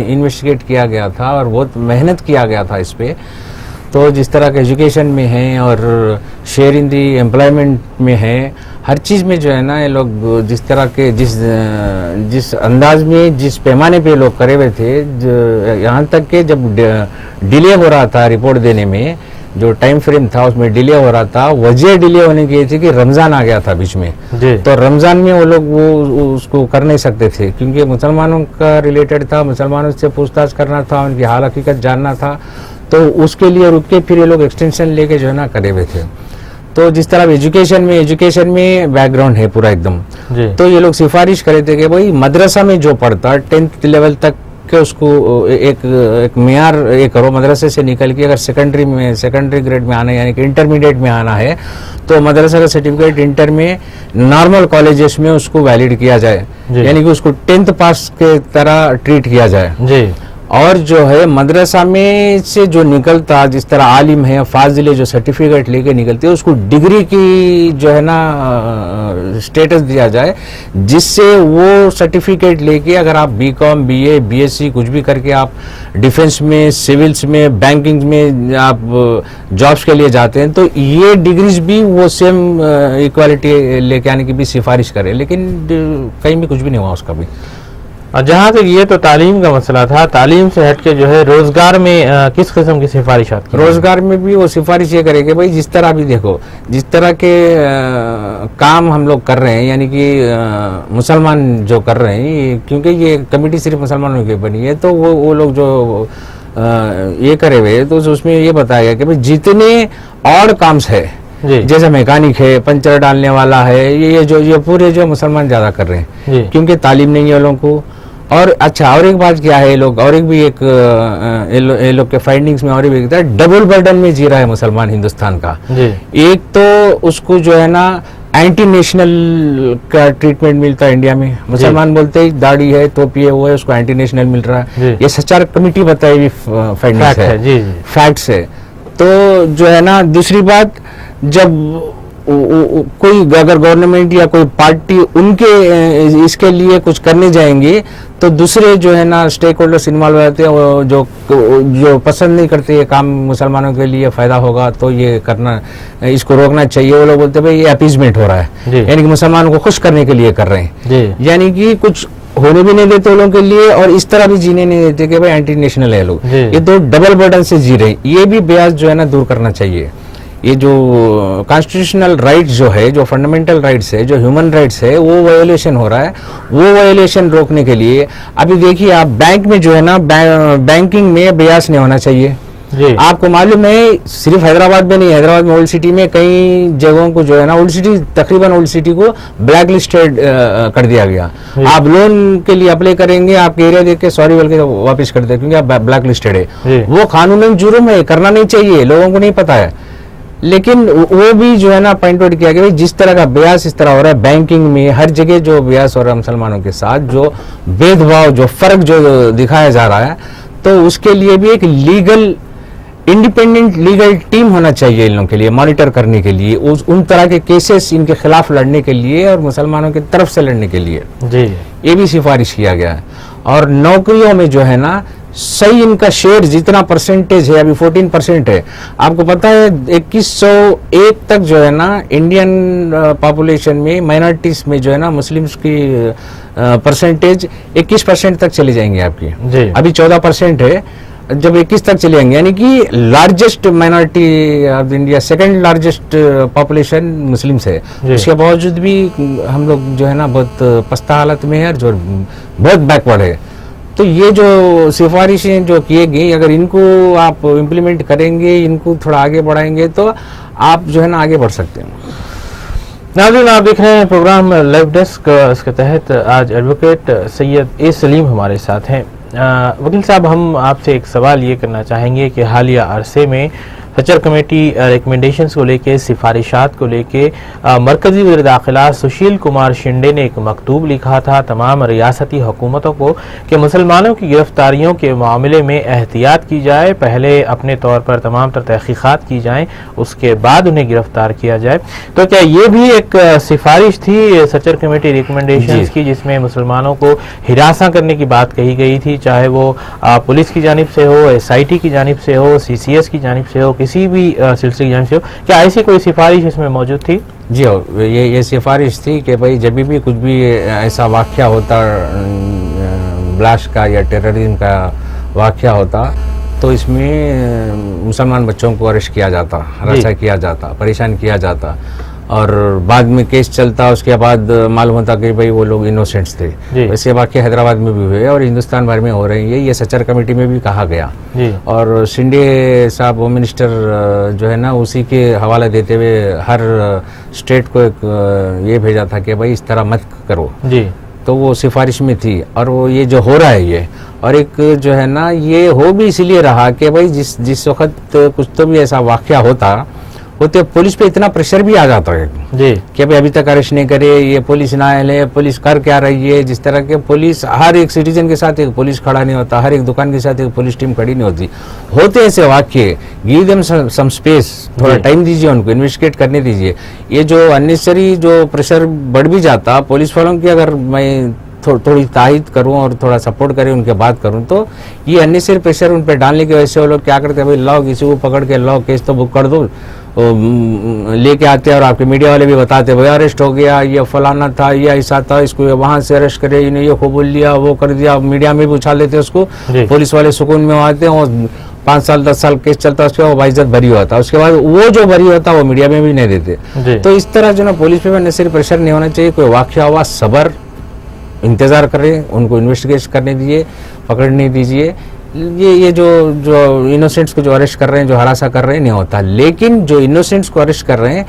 इन्वेस्टिगेट किया गया था और बहुत मेहनत किया गया था इस पे। तो जिस तरह के एजुकेशन में है और शेयर इन दी एम्प्लॉयमेंट में है, हर चीज़ में जो है ना ये लोग जिस तरह के जिस अंदाज में जिस पैमाने पे लोग करे हुए थे, यहाँ तक कि जब डिले हो रहा था रिपोर्ट देने में, जो टाइम फ्रेम था उसमें डिले हो रहा था। वजह डिले होने की थी कि रमज़ान आ गया था बीच में, तो रमज़ान में वो लोग वो उसको कर नहीं सकते थे क्योंकि मुसलमानों का रिलेटेड था, मुसलमानों से पूछताछ करना था, उनकी हाल हकीकत जानना था। तो उसके लिए रुक के फिर ये लोग एक्सटेंशन लेके जो है ना करे हुए थे। तो जिस तरह एजुकेशन में बैकग्राउंड है पूरा एकदम, तो ये लोग सिफारिश करे थे कि भाई मदरसा में जो पढ़ता 10th लेवल तक के उसको एक मेयार करो, मदरसे से निकल के अगर सेकेंडरी ग्रेड में आना है यानी कि इंटरमीडिएट में आना है तो मदरसा का सर्टिफिकेट इंटर में नॉर्मल कॉलेजेस में उसको वैलिड किया जाए, यानी कि उसको 10th पास के तरह ट्रीट किया जाए। और जो है मदरसा में से जो निकलता, जिस तरह आलिम है फाजिल जो सर्टिफिकेट लेके निकलते हैं, उसको डिग्री की जो है ना स्टेटस दिया जाए, जिससे वो सर्टिफिकेट लेके अगर आप बीकॉम, बीए, बीएससी कुछ भी करके आप डिफेंस में, सिविल्स में, बैंकिंग में आप जॉब्स के लिए जाते हैं, तो ये डिग्रीज भी वो सेम इक्वालिटी लेके आने की भी सिफारिश करें, लेकिन कहीं भी कुछ भी नहीं हुआ उसका भी। और जहाँ तक ये तो तालीम का मसला था, तालीम से हटके जो है रोजगार में किस किस्म की सिफारिशात की? रोजगार में भी वो सिफारिश ये करे कि भाई जिस तरह भी देखो, जिस तरह के काम हम लोग कर रहे हैं, यानी कि मुसलमान जो कर रहे हैं, क्योंकि ये कमेटी सिर्फ मुसलमानों की बनी है, तो वो लोग जो ये करे हुए, तो उसमें ये बताया गया कि भाई जितने और काम्स है, जैसे मैकेनिक है, पंचर डालने वाला है, ये पूरे जो मुसलमान ज्यादा कर रहे हैं, क्योंकि तालीम नहीं है वो लोगों को। और अच्छा, और एक बात क्या है, लोग और एक भी एक ये लोग के फाइंडिंग्स में और भी एक डबल बर्डन में जी रहा है मुसलमान हिंदुस्तान का। एक तो उसको जो है ना एंटी नेशनल का ट्रीटमेंट मिलता है इंडिया में, मुसलमान बोलते ही दाढ़ी है, टोपी है, वो है, उसको एंटी नेशनल मिल रहा है। ये सच्चार कमेटी बताई हुई फाइंडिंग्स है, फैक्ट्स है। तो जो है ना, दूसरी बात, जब कोई अगर गवर्नमेंट या कोई पार्टी उनके इसके लिए कुछ करने जाएंगे, तो दूसरे जो है ना स्टेक होल्डर्स इन्वॉल्व हो जाते हैं, वो जो पसंद नहीं करते ये काम मुसलमानों के लिए फायदा होगा तो ये करना, इसको रोकना चाहिए। वो लोग बोलते हैं भाई ये अपीजमेंट हो रहा है, यानी कि मुसलमानों को खुश करने के लिए कर रहे हैं, यानी कि कुछ होने भी नहीं देते लोगों के लिए और इस तरह भी जीने नहीं देते कि भाई एंटी नेशनल है लोग। ये दो डबल बर्डन से जी रहे हैं, ये भी ब्याज जो है ना दूर करना चाहिए। ये जो कॉन्स्टिट्यूशनल राइट्स जो है, जो फंडामेंटल राइट्स है, जो ह्यूमन राइट्स है, वो वायोलेशन हो रहा है। वो वायोलेशन रोकने के लिए अभी देखिए आप बैंक में जो है ना, बैंकिंग में ब्याज नहीं होना चाहिए। आपको मालूम है, सिर्फ हैदराबाद में नहीं, हैदराबाद में ओल्ड सिटी में कई जगहों को जो है ना, ओल्ड सिटी तकरीबन ओल्ड सिटी को ब्लैक लिस्टेड कर दिया गया। आप लोन के लिए अप्लाई करेंगे, आपके एरिया देख के सॉरी बोल के वापस कर दे, क्योंकि आप ब्लैक लिस्टेड है। वो कानूनन जुर्म है, करना नहीं चाहिए, लोगों को नहीं पता है। लेकिन वो भी जो है ना पॉइंट आउट किया गया, जिस तरह का ब्याज इस तरह हो रहा है बैंकिंग में, हर जगह जो ब्याज हो रहा है मुसलमानों के साथ, जो भेदभाव, जो फर्क जो दिखाया जा रहा है, तो उसके लिए भी एक लीगल, इंडिपेंडेंट लीगल टीम होना चाहिए इन लोगों के लिए, मॉनिटर करने के लिए, उन तरह के केसेस इनके खिलाफ लड़ने के लिए और मुसलमानों की तरफ से लड़ने के लिए। ये भी सिफारिश किया गया है। और नौकरियों में जो है ना, सही इनका शेयर जितना परसेंटेज है, अभी 14% है। आपको पता है 2101 तक जो है ना इंडियन पॉपुलेशन में, माइनॉरिटीज में जो है ना, मुस्लिम्स की परसेंटेज 21% तक चली जाएंगे आपकी। अभी 14% है, जब 21 तक चले जाएंगे, यानी कि largest minority of India, second largest population Muslims है। उसके बावजूद भी हम लोग जो है ना बहुत पस्ता हालत में है और जो बहुत बैकवर्ड है। तो ये जो सिफारिशें जो किए गई, अगर इनको आप इम्प्लीमेंट करेंगे, इनको थोड़ा आगे बढ़ाएंगे, तो आप जो है ना आगे बढ़ सकते हैं। नाज़रीन, आप देख रहे हैं प्रोग्राम लाइव डेस्क। इसके तहत आज एडवोकेट सैयद ए सलीम हमारे साथ हैं। वकील साहब, हम आपसे एक सवाल ये करना चाहेंगे कि हालिया अरसे में सचर कमेटी रिकमेंडेशंस को लेके, सिफारिशात को लेके मरकजी वज़ीर दाखिला सुशील कुमार शिंदे ने एक मकतूब लिखा था तमाम रियासती हुकूमतों को कि मुसलमानों की गिरफ्तारियों के मामले में एहतियात की जाए, पहले अपने तौर पर तमाम तर तहकीक़ात की जाएँ, उसके बाद उन्हें गिरफ्तार किया जाए। तो क्या ये भी एक सिफारिश थी सचर कमेटी रिकमेंडेशंस की, जिसमें मुसलमानों को हिरासा करने की बात कही गई थी, चाहे वो पुलिस की जानिब से हो, SIT की जानिब से हो, CCS की जानिब से हो, किसी भी सिलसिले की जानिब से हो? क्या ऐसी कोई सिफारिश इसमें मौजूद थी? जी हाँ, ये सिफारिश थी कि भाई जब भी कुछ भी ऐसा वाक़या होता, ब्लास्ट का या टेररिज्म का वाक़या होता, तो इसमें मुसलमान बच्चों को अरेस्ट किया जाता, हरासा किया जाता, परेशान किया जाता, और बाद में केस चलता, उसके बाद मालूम होता कि भाई वो लोग इनोसेंट्स थे। वैसे वाक़या हैदराबाद में भी हुए और हिंदुस्तान भर में हो रही है। ये सचर कमेटी में भी कहा गया और शिंदे साहब होम मिनिस्टर जो है ना, उसी के हवाला देते हुए हर स्टेट को एक ये भेजा था कि भाई इस तरह मत करो। तो वो सिफारिश में थी और वो ये जो हो रहा है ये, और एक जो है ना ये हो भी इसलिए रहा कि भाई जिस वक्त कुछ तो भी ऐसा वाक़या होता, होते पुलिस पे इतना प्रेशर भी आ जाता है जी कि भाई अभी तक अरेस्ट नहीं करे, ये पुलिस ना आए, पुलिस कर क्या रही है। जिस तरह के पुलिस हर एक सिटीजन के साथ एक पुलिस खड़ा नहीं होता, हर एक दुकान के साथ एक पुलिस टीम खड़ी नहीं होती। होते ऐसे वाक्य, गिव देम सम स्पेस, थोड़ा टाइम दीजिए उनको, इन्वेस्टिगेट करने दीजिए। ये जो अननेसेसरी जो प्रेशर बढ़ भी जाता पुलिस वालों की, अगर मैं थोड़ी तायद करूं और थोड़ा सपोर्ट करें, उनके बात करूं, तो ये अननेसेसरी प्रेशर उन पर डालने की वजह से वो लोग क्या करते हैं, भाई लाओ किसी को पकड़ के लाओ, केस तो बुक कर दो, लेके आते हैं और आपके मीडिया वाले भी बताते हैं भाई अरेस्ट हो गया, ये फलाना था, ये ऐसा था, इसको वहां से अरेस्ट करे, इन्हें ये खूब बोल लिया, वो कर दिया, मीडिया में भी उछाल देते उसको। पुलिस वाले सुकून में आते हैं और 5 साल 10 साल केस चलता है, उसके बाद बाइज्जत भरी होता है, उसके बाद वो जो भरी होता है वो मीडिया में भी नहीं देते। तो इस तरह जो ना पुलिस पे अननेसेसरी प्रेशर नहीं होना चाहिए। कोई वाकया हुआ, सबर, इंतजार करें, उनको इन्वेस्टिगेट करने दीजिए, पकड़ने दीजिए। ये जो इनोसेंट्स को जो अरेस्ट कर रहे हैं, जो हरासा कर रहे हैं, नहीं होता। लेकिन जो इनोसेंट्स को अरेस्ट कर रहे हैं,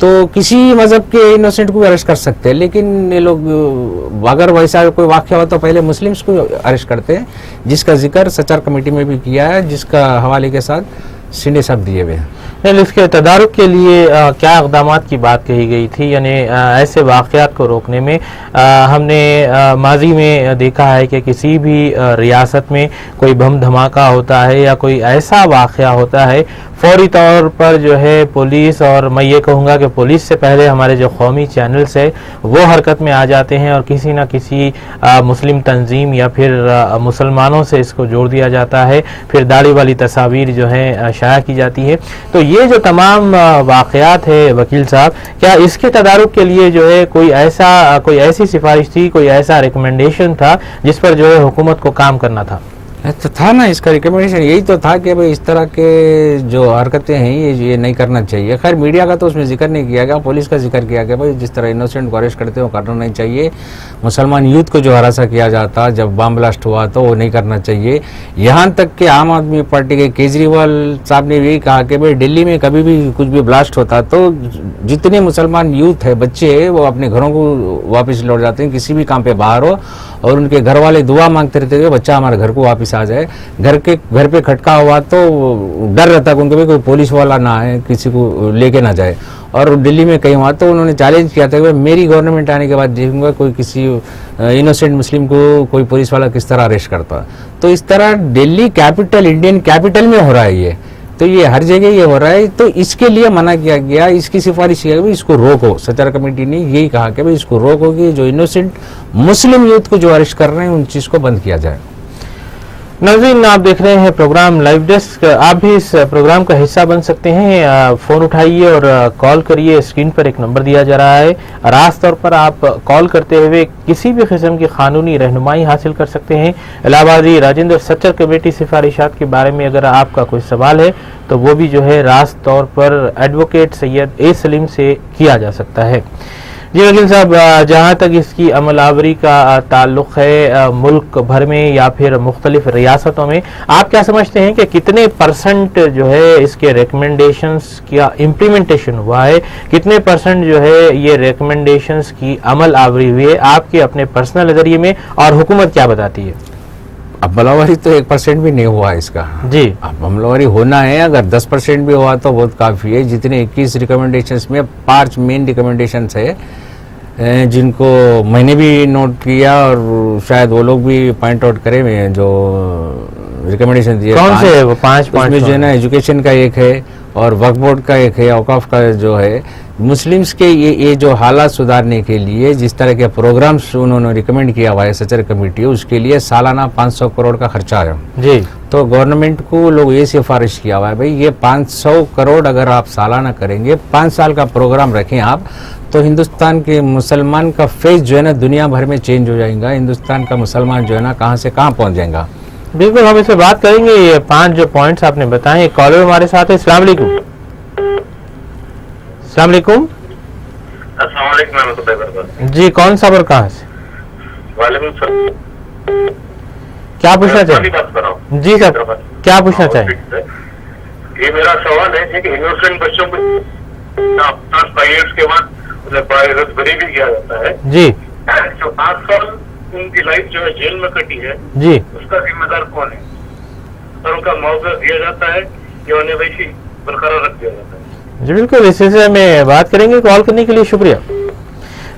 तो किसी मजहब के इनोसेंट को भी अरेस्ट कर सकते हैं, लेकिन ये लोग अगर वैसा कोई वाकया हो तो पहले मुस्लिम्स को अरेस्ट करते हैं, जिसका जिक्र सचार कमेटी में भी किया है, जिसका हवाले के साथ शिंदे साहब दिए हुए हैं। इसके तदारुक के लिए क्या इक़दामात की बात कही गई थी, यानी ऐसे वाक़यात को रोकने में हमने माजी में देखा है कि किसी भी रियासत में कोई बम धमाका होता है या कोई ऐसा वाक़या होता है, फौरी तौर पर जो है पुलिस, और मैं ये कहूँगा कि पुलिस से पहले हमारे जो कौमी चैनल्स है वो हरकत में आ जाते हैं और किसी न किसी मुस्लिम तंजीम या फिर मुसलमानों से इसको जोड़ दिया जाता है, फिर दाढ़ी वाली तस्वीर जो है शाया की जाती है। तो ये जो तमाम वाक़यात है वकील साहब, क्या इसके तदारुक के लिए जो है कोई ऐसी सिफारिश थी, कोई ऐसा रिकमेंडेशन था जिस पर जो है हुकूमत को काम करना था? तो था ना, इसका रिकमेंडेशन यही तो था कि भाई इस तरह के जो हरकतें हैं ये नहीं करना चाहिए। खैर मीडिया का तो उसमें जिक्र नहीं किया गया, पुलिस का जिक्र किया गया, भाई जिस तरह इनोसेंट को अरेस्ट करते हो करना नहीं चाहिए। मुसलमान यूथ को जो हरासा किया जाता जब बम ब्लास्ट हुआ तो वो नहीं करना चाहिए। यहाँ तक कि आम आदमी पार्टी के केजरीवाल साहब ने भी कहा कि भाई दिल्ली में कभी भी कुछ भी ब्लास्ट होता तो जितने मुसलमान यूथ है, बच्चे है, वो अपने घरों को वापस लौट जाते हैं, किसी भी काम पे बाहर हो, और उनके घर वाले दुआ मांगते रहते हैं बच्चा हमारे घर को वापस आ जाए। घर पे खटका हुआ तो डर रहता है उनको भी कोई पुलिस वाला ना आए, किसी को लेके ना जाए। और दिल्ली में कहीं हुआ तो उन्होंने चैलेंज किया था कि मेरी गवर्नमेंट आने के बाद देखूंगा कोई किसी इनोसेंट मुस्लिम को कोई पुलिस वाला किस तरह अरेस्ट करता। तो इस तरह दिल्ली कैपिटल, इंडियन कैपिटल में हो रहा है ये, तो ये हर जगह ये हो रहा है। तो इसके लिए मना किया गया, इसकी सिफारिश किया गया, इसको रोको। सचार कमेटी ने यही कहा कि भाई इसको रोको कि जो इनोसेंट मुस्लिम यूथ को जो अरेस्ट कर रहे हैं उन चीज को बंद किया जाए। नाज़रीन, आप देख रहे हैं प्रोग्राम लाइव डेस्क। आप भी इस प्रोग्राम का हिस्सा बन सकते हैं। फ़ोन उठाइए और कॉल करिए। स्क्रीन पर एक नंबर दिया जा रहा है, रास्त तौर पर आप कॉल करते हुए किसी भी किस्म की कानूनी रहनुमाई हासिल कर सकते हैं। इलाहाबादी राजेंद्र सच्चर कमेटी सिफारिशात के बारे में अगर आपका कोई सवाल है तो वो भी जो है रास्त तौर पर एडवोकेट सैयद ए सलीम से किया जा सकता है। जी वकील साहब, जहाँ तक इसकी अमलावरी का ताल्लुक है मुल्क भर में या फिर मुख्तलिफ रियासतों में, आप क्या समझते हैं कि कितने % जो है इसके रिकमेंडेशंस का इम्प्लीमेंटेशन हुआ है, कितने % जो है ये रिकमेंडेशंस की अमल आवरी हुई है आपके अपने पर्सनल नज़रिए में, और हुकूमत क्या बताती है? अमलावरी तो 1% भी नहीं हुआ इसका जी। अब अमलावरी होना है, अगर 10% भी हुआ तो बहुत काफ़ी है। जितने 21 रिकमेंडेशंस में 5 मेन रिकमेंडेशंस है जिनको मैंने भी नोट किया और शायद वो लोग भी पॉइंट आउट करें जो रिकमेंडेशन दिए। कौन से है वो 5 पॉइंट? जो है ना, एजुकेशन का एक है और वक्फ बोर्ड का एक है, औकाफ का जो है, मुस्लिम्स के ये जो हालात सुधारने के लिए जिस तरह के प्रोग्राम्स उन्होंने रिकमेंड किया हुआ है सचर कमेटी, उसके लिए सालाना 500 करोड़ का खर्चा है जी। तो गवर्नमेंट को लोग ये सिफारिश किया हुआ है भाई ये 500 करोड़ अगर आप सालाना करेंगे, 5 साल का प्रोग्राम रखें आप, तो हिंदुस्तान के मुसलमान का फेस जो है ना दुनिया भर में चेंज हो जाएगा। हिंदुस्तान का मुसलमान जो है ना कहाँ से कहाँ पहुँच जाएगा। बिल्कुल, हम इससे बात करेंगे। ये 5 जो पॉइंट्स आपने बताए। कॉलर हमारे साथ है। अस्सलाम वालेकुम। अस्सलाम वालेकुम। जी, कौन सा और कहाँ से? क्या पूछना चाहिए जी सर, क्या पूछना चाहिए? ये मेरा सवाल है कि इनोसेंट बच्चों को 5 ईयर्स के बाद बरी भी किया जाता है जी, जो 8 साल उनकी लाइफ जो है जेल में कटी है जी, उसका जिम्मेदार कौन है? और उनका मुआवजा दिया जाता है या उन्हें वैसी बरकरार रख दिया जाता है? जी बिल्कुल, इस सिलसिले में बात करेंगे। कॉल करने के लिए शुक्रिया।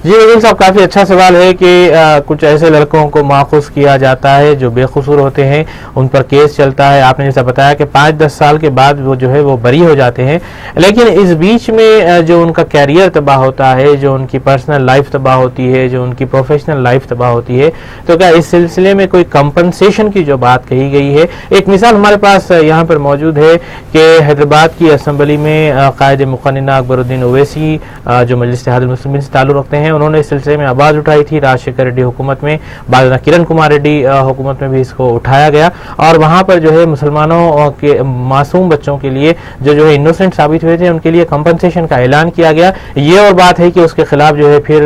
जी वकील साहब, काफ़ी अच्छा सवाल है कि कुछ ऐसे लड़कों को माखूज किया जाता है जो बेकसूर होते हैं, उन पर केस चलता है। आपने जैसा बताया कि 5-10 साल के बाद वो जो है वो बरी हो जाते हैं, लेकिन इस बीच में जो उनका कैरियर तबाह होता है, जो उनकी पर्सनल लाइफ तबाह होती है, जो उनकी प्रोफेशनल लाइफ तबाह होती है, तो क्या इस सिलसिले में कोई कंपनसेशन की जो बात कही गई है? एक मिसाल हमारे पास यहाँ पर मौजूद है कि हैदराबाद की असम्बली में कायद मुक़न्निना अकबरुद्दीन ओवैसी जो मजलिस इत्तेहादुल मुस्लिमीन से ताल्लुक़ रखते हैं, उन्होंने इस सिलसिले में आवाज़ उठाई थी। राजशेखर रेड्डी हुकूमत में, बाद किरण कुमार रेड्डी हुकूमत में भी इसको उठाया गया और वहाँ पर जो है मुसलमानों के मासूम बच्चों के लिए जो है इनोसेंट साबित हुए थे, उनके लिए कंपनसेशन का ऐलान किया गया। ये और बात है कि उसके खिलाफ जो है फिर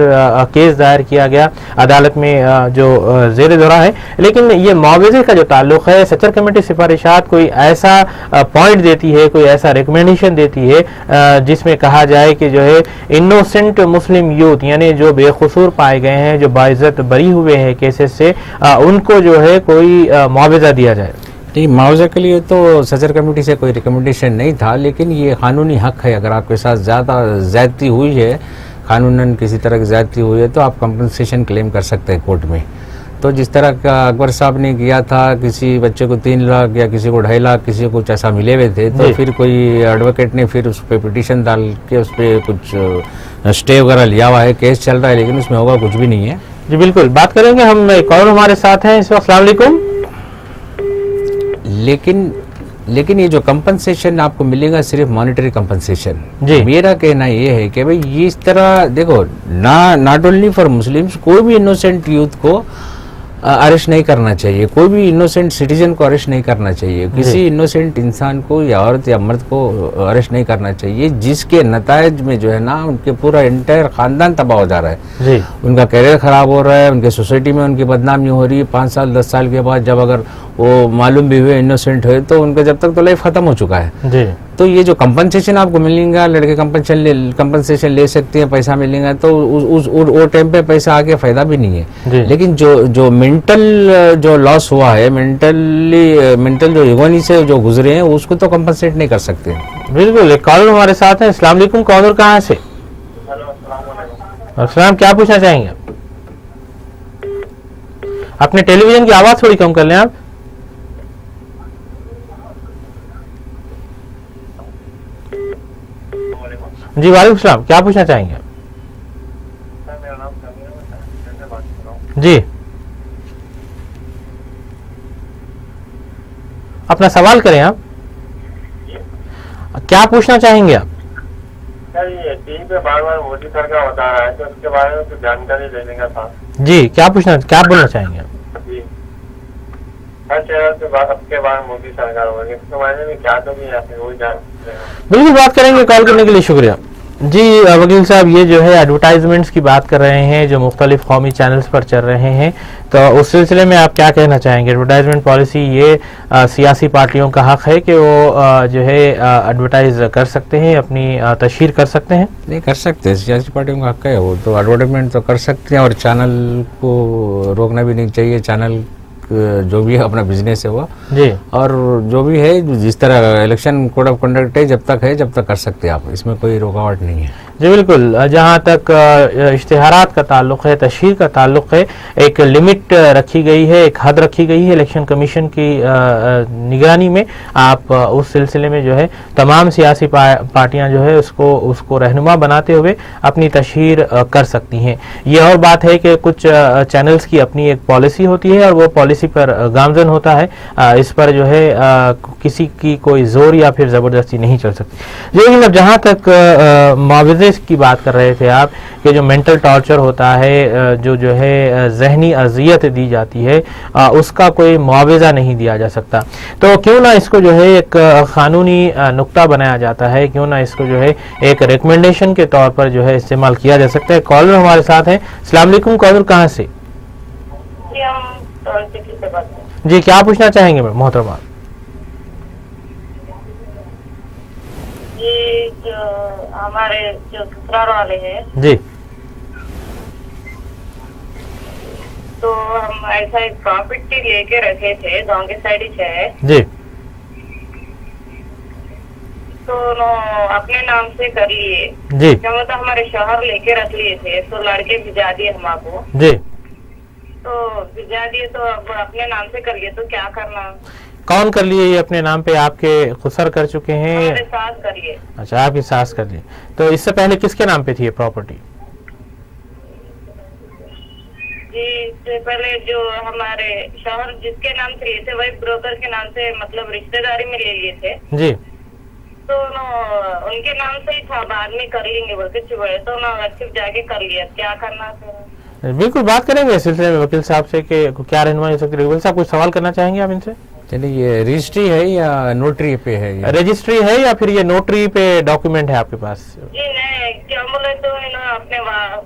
केस दायर किया गया अदालत में जो ज़ेर दौरा है। लेकिन ये मुआवजे का जो ताल्लुक है, सचर कमेटी सिफारिशात कोई ऐसा पॉइंट देती है, कोई ऐसा रिकमेंडेशन देती है जिसमें कहा जाए कि जो है इनोसेंट मुस्लिम यूथ, यानी जो बेकसूर पाए गए हैं, जो बाइज्जत बरी हुए हैं केसेस से, उनको जो है कोई मुआवजा दिया जाए? नहीं, मुआवजे के लिए तो सदर कमेटी से कोई रिकमेंडेशन नहीं था, लेकिन ये कानूनी हक है। अगर आपके साथ ज़्यादा ज्यादती हुई है, कानूनन किसी तरह की ज्यादती हुई है, तो आप कंपनसेशन क्लेम कर सकते हैं कोर्ट में। तो जिस तरह का अकबर साहब ने किया था, किसी बच्चे को 3 लाख या किसी को 2.5 लाख, किसी को कुछ ऐसा मिले हुए थे, तो फिर कोई एडवोकेट ने फिर उस पर पिटीशन डाल के उस पर कुछ स्टे वगैरह लिया हुआ है, केस चल रहा है, लेकिन उसमें होगा कुछ भी नहीं है। जी बिल्कुल, बात करेंगे हम। एक और हमारे साथ हैं इस वक्त। अस्सलाम वालेकुम। लेकिन ये जो कंपनसेशन आपको मिलेगा सिर्फ मॉनेटरी कंपनसेशन। जी, मेरा कहना ये है कि भाई ये इस तरह देखो, नॉट ओनली फॉर मुस्लिम्स, कोई भी इनोसेंट यूथ को अरेस्ट नहीं करना चाहिए, कोई भी इनोसेंट सिटीजन को अरेस्ट नहीं करना चाहिए, किसी इनोसेंट इंसान को या औरत या मर्द को अरेस्ट नहीं करना चाहिए, जिसके नतायज में जो है ना उनके पूरा एंटायर खानदान तबाह हो जा रहा है जी, उनका कैरियर खराब हो रहा है, उनके सोसाइटी में उनकी बदनामी हो रही है। 5 साल 10 साल के बाद जब अगर वो मालूम भी हुए इनोसेंट हुए, तो उनका जब तक तो लाइफ खत्म हो चुका है। जी, तो ये जो कंपनसेशन आपको मिलेगा, लड़के कंपनसेशन ले सकते हैं, पैसा मिलेगा, तो वो टाइम पे पैसा आके फायदा भी नहीं है। लेकिन जो मेंटल जो लॉस हुआ है, मेंटल जो इगोनी से जो गुजरे हैं, उसको तो कंपनसेट नहीं कर सकते। बिल्कुल। एक कॉलर हमारे साथ है। अस्सलाम वालेकुम। कॉलर कहाँ से? अस्सलाम, क्या पूछना चाहेंगे? अपने टेलीविजन की आवाज थोड़ी कम कर लें आप। जी वालेकुम सलाम, क्या पूछना चाहेंगे? जी, अपना सवाल करें आप। क्या पूछना चाहेंगे आप? टीवी पे बार बार मोदी सर का बता रहा है, तो उसके बारे में कुछ जानकारी लेने का था। जी, क्या बोलना चाहेंगे आप? जी, हर चैनल पे बात सबके बारे में मोदी सरकार हो रही है, इसके बारे में क्या तो नहीं आते, वही जान। बिल्कुल बात करेंगे। कॉल करने के लिए शुक्रिया। जी वकील साहब, ये जो है एडवर्टाइजमेंट्स की बात कर रहे हैं जो मुख्तलिफ कौमी चैनल्स पर चल रहे हैं, तो उस सिलसिले में आप क्या कहना चाहेंगे? एडवर्टाइजमेंट पॉलिसी ये सियासी पार्टियों का हक है कि वो जो है एडवर्टाइज कर सकते हैं, अपनी तशहीर कर सकते हैं? नहीं कर सकते, सियासी पार्टियों का हक है, वो तो एडवर्टाइजमेंट तो कर सकते हैं, और चैनल को रोकना भी नहीं चाहिए। चैनल जो भी है अपना बिजनेस है वो जी, और जो भी है, जिस तरह इलेक्शन कोड ऑफ कंडक्ट है, जब तक कर सकते हैं आप, इसमें कोई रुकावट नहीं है। जी बिल्कुल। जहाँ तक इश्तिहारात का ताल्लुक़ है, तशहीर का ताल्लुक़ है, एक लिमिट रखी गई है, एक हद रखी गई है इलेक्शन कमीशन की निगरानी में। आप उस सिलसिले में जो है तमाम सियासी पार्टियां जो है उसको रहनुमा बनाते हुए अपनी तशहीर कर सकती हैं। ये और बात है कि कुछ चैनल्स की अपनी एक पॉलिसी होती है और वो पॉलिसी पर गामजन होता है, इस पर जो है किसी की कोई जोर या फिर ज़बरदस्ती नहीं चल सकती। लेकिन अब जहाँ तक मुआवजे की बात कर रहे थे आप कि जो मेंटल टॉर्चर होता है, जो है जहनी अजियत दी जाती है, उसका कोई मुआवजा नहीं दिया जा सकता, तो क्यों ना इसको जो है एक कानूनी नुक्ता बनाया जाता है, क्यों ना इसको जो है एक रिकमेंडेशन के तौर पर जो है इस्तेमाल किया जा सकता है। कॉलर हमारे साथ हैं। अस्सलाम वालेकुम। कॉलर कहाँ से? जी, क्या पूछना चाहेंगे मोहतरमा? ये जो हमारे जो ससुराल वाले हैं जी, तो हम ऐसा एक प्रॉपर्टी लेके रखे थे, गांव के साइड ही है जी, तो अपने नाम से कर लिए जी क्या मतलब हमारे शहर लेके रख लिए थे, तो लड़के भिजा दिए हमको, जी। तो भिजा दिए तो अब अपने नाम से कर लिए, तो क्या करना? कौन कर लिए ये अपने नाम पे? आपके खुसर कर चुके हैं? हमारे साथ करिए। अच्छा, आपकी सास कर लिए। तो इससे पहले किसके नाम पे थी ये प्रॉपर्टी? जी, इससे पहले जो हमारे शहर जिसके नाम से लिए थे वही ब्रोकर के नाम से, मतलब रिश्तेदारी में ले लिए थे, जी तो उनके नाम से ही था, बाद में कर लेंगे बोलते चुपे, तो सिर्फ जाके कर लिया, क्या करना फिर? बिल्कुल, बात करेंगे इस सिलसिले में वकील साहब से कि क्या रहनुमाई हो सकती है। वकील साहब, कुछ सवाल करना चाहेंगे आप इनसे? चलिए, ये रजिस्ट्री है या नोटरी पे है? ये रजिस्ट्री है या फिर ये नोटरी पे डॉक्यूमेंट है आपके पास? जी नहीं, क्या बोले तो इन्होंने अपने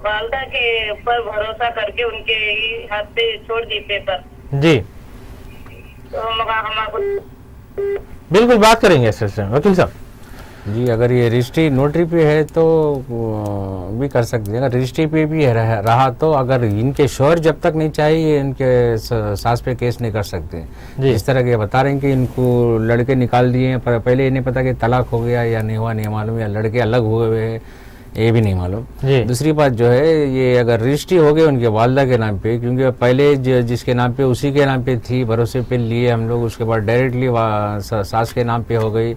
वालदा के ऊपर भरोसा करके उनके ही हाथ पे छोड़ दी पेपर, जी तो हमको बिल्कुल बात करेंगे इस सिलसिले में वकील साहब। जी, अगर ये रजिस्ट्री नोटरी पे है तो भी कर सकते हैं। अगर रजिस्ट्री पे भी रहा तो अगर इनके शोहर जब तक नहीं चाहिए इनके सास पे केस नहीं कर सकते। इस तरह के बता रहे हैं कि इनको लड़के निकाल दिए हैं, पर पहले ये नहीं पता कि तलाक हो गया या नहीं हुआ, नहीं मालूम, या लड़के अलग हुए हुए हैं, ये भी नहीं मालूम। दूसरी बात जो है, ये अगर रजिस्ट्री हो गई उनके वालदा के नाम पे, क्योंकि पहले जिसके नाम पे उसी के नाम पे थी, भरोसे पे लिए हम लोग, उसके बाद डायरेक्टली सास के नाम पे हो गई,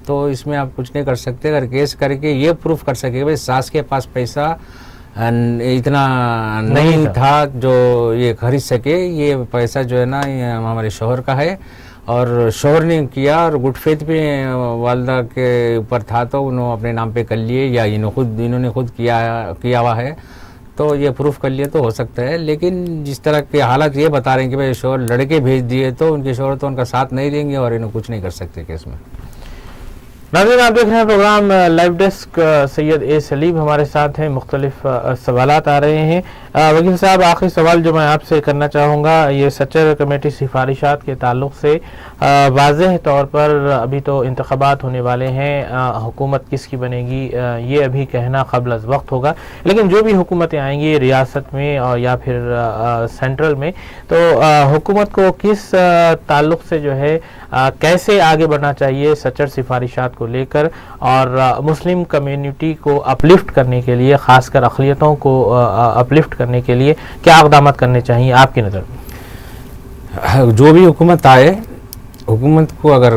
तो इसमें आप कुछ नहीं कर सकते। अगर केस करके ये प्रूफ कर सके भाई सास के पास पैसा इतना नहीं था जो ये खरीद सके, ये पैसा जो है ना ये हमारे शोहर का है और शोहर ने किया और गुड फेथ पे वालदा के ऊपर था, तो उन्होंने अपने नाम पे कर लिए या इन्होंने खुद किया हुआ है, तो ये प्रूफ कर लिए तो हो सकता है। लेकिन जिस तरह के हालात ये बता रहे हैं कि भाई शोहर लड़के भेज दिए, तो उनके शोहर तो उनका साथ नहीं देंगे और इन्हें कुछ नहीं कर सकते केस में। नाज़रीन, आप देख रहे हैं प्रोग्राम लाइव डेस्क। सैयद ए सलीम हमारे साथ हैं, मुख्तलिफ सवालात आ रहे हैं। वकील साहब, आखिरी सवाल जो मैं आपसे करना चाहूँगा, ये सच्चर कमेटी सिफारिशात के ताल्लुक से वाज़ेह तौर पर अभी तो इंतख़ाबात होने वाले हैं, हुकूमत किसकी बनेगी ये अभी कहना क़ब्ल अज़ वक्त होगा, लेकिन जो भी हुकूमतें आएंगी रियासत में और या फिर सेंट्रल में, तो हुकूमत को किस ताल्लुक से जो है कैसे आगे बढ़ना चाहिए सच्चर सिफारिशात को लेकर, और मुस्लिम कम्युनिटी को अपलिफ्ट करने के लिए, ख़ासकर अक़लियतों को अपलिफ्ट करने के लिए क्या इक़दाम करने चाहिए आपकी नज़र में? जो भी हुकूमत आए, हुकूमत को अगर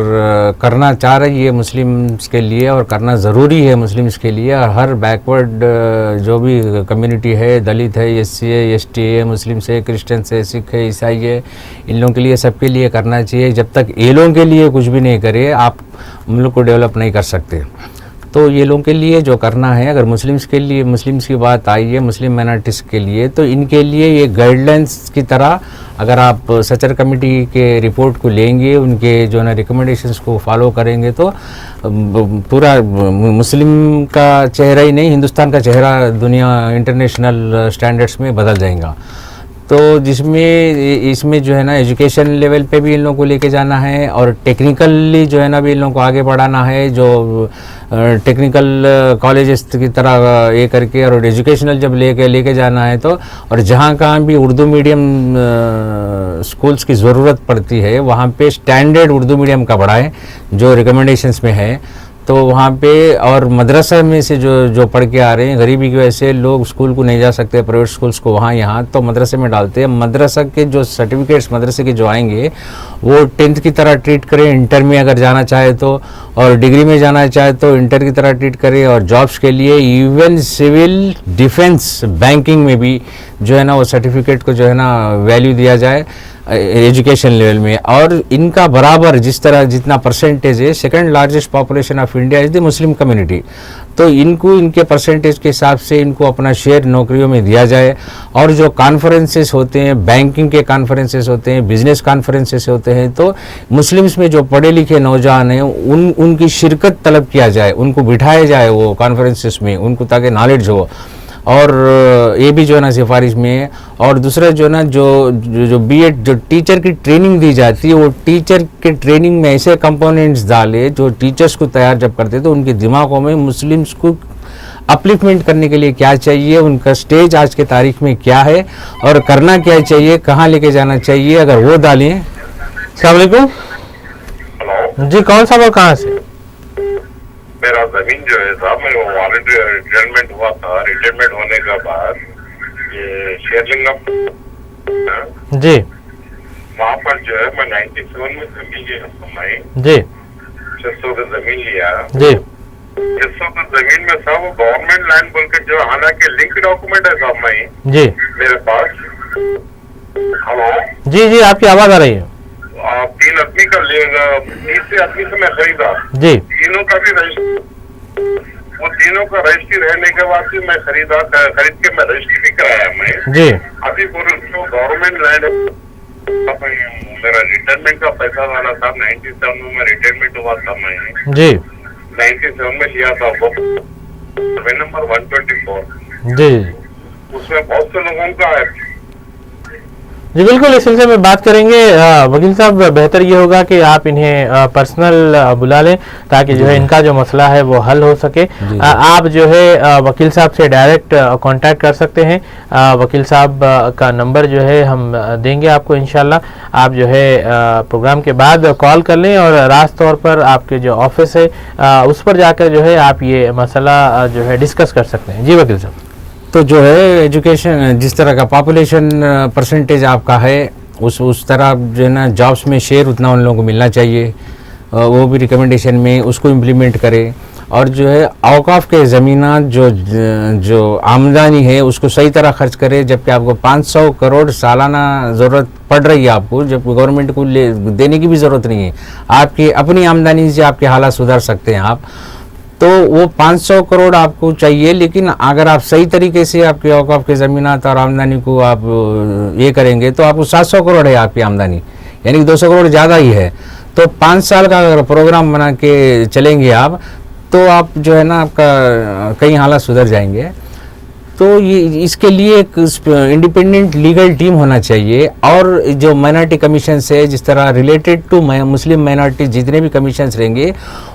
करना चाह रही है मुस्लिम्स के लिए और करना ज़रूरी है मुस्लिम्स के लिए, और हर बैकवर्ड जो भी कम्युनिटी है, दलित है, एससी है, एसटी है, मुस्लिम्स है, क्रिश्चियंस है, सिख है, ईसाई है, इन लोगों के लिए, सबके लिए करना चाहिए। जब तक ये लोगों के लिए कुछ भी नहीं करे आप मुल्क को डेवलप नहीं कर सकते। तो ये लोगों के लिए जो करना है, अगर मुस्लिम्स के लिए, मुस्लिम्स की बात आई है, मुस्लिम माइनॉरिटीज़ के लिए, तो इनके लिए ये गाइडलाइंस की तरह अगर आप सच्चर कमेटी के रिपोर्ट को लेंगे, उनके जो है ना रिकमेंडेशंस को फॉलो करेंगे, तो पूरा मुस्लिम का चेहरा ही नहीं, हिंदुस्तान का चेहरा दुनिया इंटरनेशनल स्टैंडर्ड्स में बदल जाएगा। तो जिसमें इसमें जो है ना एजुकेशन लेवल पे भी इन लोगों को लेके जाना है और टेक्निकली जो है ना भी इन लोगों को आगे बढ़ाना है, जो टेक्निकल कॉलेजेस की तरह ये करके, और एजुकेशनल जब लेके जाना है, तो और जहाँ कहाँ भी उर्दू मीडियम स्कूल्स की ज़रूरत पड़ती है वहाँ पे स्टैंडर्ड उर्दू मीडियम का बढ़ाएं जो रिकमेंडेशंस में है, तो वहाँ पे, और मदरसा में से जो पढ़ के आ रहे हैं, गरीबी की वजह से लोग स्कूल को नहीं जा सकते, प्राइवेट स्कूल्स को वहाँ यहाँ, तो मदरसे में डालते हैं। मदरसा के जो सर्टिफिकेट्स मदरसे के जो आएंगे वो 10th की तरह ट्रीट करें, इंटर में अगर जाना चाहे तो, और डिग्री में जाना चाहे तो इंटर की तरह ट्रीट करें, और जॉब्स के लिए इवन सिविल, डिफेंस, बैंकिंग में भी जो है ना वो सर्टिफिकेट को जो है ना वैल्यू दिया जाए एजुकेशन लेवल में। और इनका बराबर जिस तरह जितना परसेंटेज है, second largest population of India is the Muslim community, तो इनको इनके परसेंटेज के हिसाब से इनको अपना शेयर नौकरियों में दिया जाए। और जो कॉन्फ्रेंसेस होते हैं, बैंकिंग के कॉन्फ्रेंसेस होते हैं, बिजनेस कॉन्फ्रेंसेस होते हैं, तो मुस्लिम्स में जो पढ़े लिखे नौजवान हैं उनकी शिरकत तलब किया जाए, उनको बिठाया जाए वो कॉन्फ्रेंसेस में, उनको ताकि नॉलेज हो। और ये भी जो है ना सिफारिश में है। और दूसरा जो है ना जो बीएड जो टीचर की ट्रेनिंग दी जाती है, वो टीचर के ट्रेनिंग में ऐसे कंपोनेंट्स डाले जो टीचर्स को तैयार जब करते तो उनके दिमागों में मुस्लिम्स को अपलिफ्टमेंट करने के लिए क्या चाहिए, उनका स्टेज आज के तारीख में क्या है और करना क्या चाहिए, कहाँ लेके जाना चाहिए, अगर वो डालें। अस्सलाम वालेकुम जी, कौन सा और कहाँ से? मेरा जमीन जो है साहब, मैं वॉलंटरी रिटायरमेंट हुआ था। रिटायरमेंट होने के बाद ये शेरलिंगम जी वहाँ पर जो है मैं 97 में जमीन लिया समय जी 600 का जमीन लिया। जी 600 का जमीन में साहब वो गवर्नमेंट लैंड बोल के जो हालांकि लिंक डॉक्यूमेंट है साहब मैं जी मेरे पास। हेलो जी जी, आपकी आवाज आ रही है। 3 आदमी का लेगा, 30 आदमी से मैं खरीदा। जी तीनों का भी वो तीनों का रजिस्ट्री रहने के बाद भी मैं खरीद के मैं रजिस्ट्री भी कराया मैं। जी अभी पूरे जो गवर्नमेंट लैंड मेरा रिटायरमेंट का पैसा वाला था। 97 में मैं रिटायरमेंट हुआ था मैं जी 97 में लिया था वो सर्वे नंबर 124। जी उसमें बहुत से लोगों का है। जी बिल्कुल, इस सिलसिले में बात करेंगे। वकील साहब, बेहतर ये होगा कि आप इन्हें पर्सनल बुला लें ताकि जो है इनका जो मसला है वो हल हो सके। आप जो है वकील साहब से डायरेक्ट कांटेक्ट कर सकते हैं। वकील साहब का नंबर जो है हम देंगे आपको इंशाल्लाह। आप जो है प्रोग्राम के बाद कॉल कर लें और रास्त तौर पर आपके जो ऑफिस है उस पर जाकर जो है आप ये मसला जो है डिस्कस कर सकते हैं। जी वकील साहब। तो जो है एजुकेशन जिस तरह का पॉपुलेशन परसेंटेज आपका है उस तरह जो है ना जॉब्स में शेयर उतना उन लोगों को मिलना चाहिए, वो भी रिकमेंडेशन में उसको इम्प्लीमेंट करें। और जो है औकाफ के ज़मीनात जो आमदनी है उसको सही तरह खर्च करे, जबकि आपको 500 करोड़ सालाना ज़रूरत पड़ रही है आपको, जब गवर्नमेंट को देने की भी ज़रूरत नहीं है। आपकी अपनी आमदनी से आपके हालात सुधार सकते हैं आप। तो वो 500 करोड़ आपको चाहिए, लेकिन अगर आप सही तरीके से आपके औकाफ के ज़मीनात और आमदनी को आप ये करेंगे तो आपको 700 करोड़ है आपकी आमदनी, यानी कि 200 करोड़ ज़्यादा ही है। तो 5 साल का अगर प्रोग्राम बना के चलेंगे आप तो आप जो है ना आपका कई हालात सुधर जाएंगे। तो ये इसके लिए एक इंडिपेंडेंट लीगल टीम होना चाहिए। और जो माइनॉरिटी कमीशन है, जिस तरह रिलेटेड टू मुस्लिम माइनॉरिटी जितने भी कमीशन रहेंगे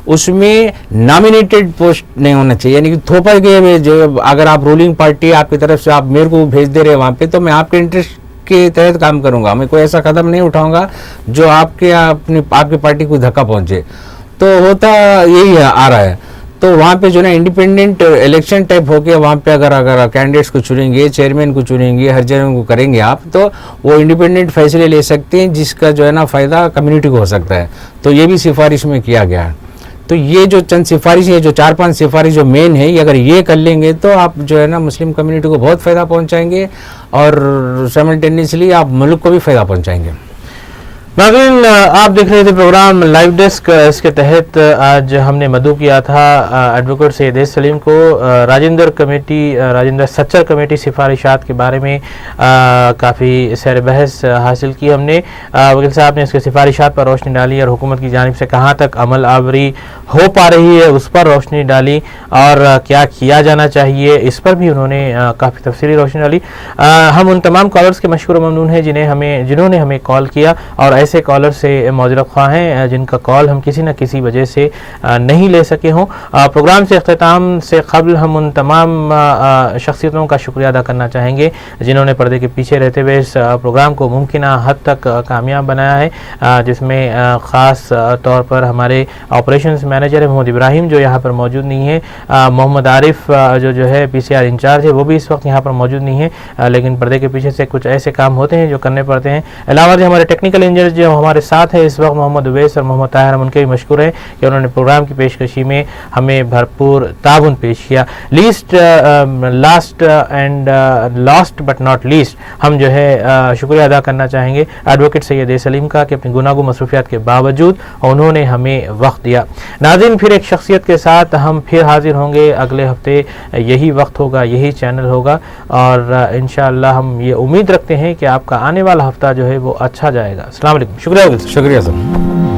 उसमें नॉमिनेटेड पोस्ट नहीं होना चाहिए, यानी कि थोपा के जो अगर आप रूलिंग पार्टी आपकी तरफ से आप मेरे को भेज दे रहे हैं वहाँ पे, तो मैं आपके इंटरेस्ट के तहत काम करूँगा। मैं कोई ऐसा कदम नहीं उठाऊँगा जो आपकी पार्टी को धक्का पहुँचे। तो होता यही आ रहा है। तो वहाँ पे जो ना इंडिपेंडेंट इलेक्शन टाइप होके वहाँ पे अगर कैंडिडेट्स को चुनेंगे, चेयरमैन को चुनेंगे, हर जगह को करेंगे आप, तो वो इंडिपेंडेंट फैसले ले सकते हैं जिसका जो है ना फ़ायदा कम्युनिटी को हो सकता है। तो ये भी सिफारिश में किया गया है। तो ये जो चंद सिफारिश है, जो 4-5 सिफारिश जो मेन है, ये अगर ये कर लेंगे तो आप जो है ना मुस्लिम कम्युनिटी को बहुत फ़ायदा पहुँचाएंगे और साइमल्टेनियसली आप मुल्क को भी फ़ायदा पहुँचाएंगे। नाज़रीन, आप देख रहे थे प्रोग्राम लाइव डेस्क। इसके तहत आज हमने मदऊ किया था एडवोकेट सैयद सलीम को राजेंद्र सच्चर कमेटी सिफारिशात के बारे में काफ़ी सैर बहस हासिल की हमने। वकील साहब ने इसके सिफारिशात पर रोशनी डाली और हुकूमत की जानिब से कहाँ तक अमल आवरी हो पा रही है उस पर रोशनी डाली और क्या किया जाना चाहिए इस पर भी उन्होंने काफ़ी तफसीली रोशनी डाली। हम उन तमाम कॉलर्स के मशकूर व ममनून हैं जिन्होंने हमें कॉल किया और ऐसे कॉलर से मौजूद ख्वाह हैं जिनका कॉल हम किसी न किसी वजह से नहीं ले सके हों। प्रोग्राम से अख्ताम से कबल हम उन तमाम शख्सियतों का शुक्रिया अदा करना चाहेंगे जिन्होंने पर्दे के पीछे रहते हुए इस प्रोग्राम को मुमकिन हद तक कामयाब बनाया है, जिसमें ख़ास तौर पर हमारे ऑपरेशंस मैनेजर मोहम्मद इब्राहिम जो यहाँ पर मौजूद नहीं है, मोहम्मद आरिफ जो है PCR इंचार्ज है वो भी इस वक्त यहाँ पर मौजूद नहीं है, लेकिन पर्दे के पीछे से कुछ ऐसे काम होते हैं जो करने पड़ते हैं। अलावा जो हमारे टेक्निकल इंजीनियर जो हमारे साथ है इस वक्त मोहम्मद उवैस और मोहम्मद ताहिर, हम उनके भी मशकूर हैं कि उन्होंने प्रोग्राम की पेशकशी में हमें भरपूर ताउन पेश किया। लास्ट बट नॉट लीस्ट हम जो है शुक्रिया अदा करना चाहेंगे एडवोकेट सैयद सलीम का कि अपनी गुनागो मसरूफियात के बावजूद उन्होंने हमें वक्त दिया। नाज़रीन, फिर एक शख्सियत के साथ हम फिर हाजिर होंगे अगले हफ्ते, यही वक्त होगा, यही चैनल होगा और इंशाअल्लाह हम ये उम्मीद रखते हैं कि आपका आने वाला हफ्ता जो है वो अच्छा जाएगा। अस्सलाम वालेकुम, शुक्रिया सर।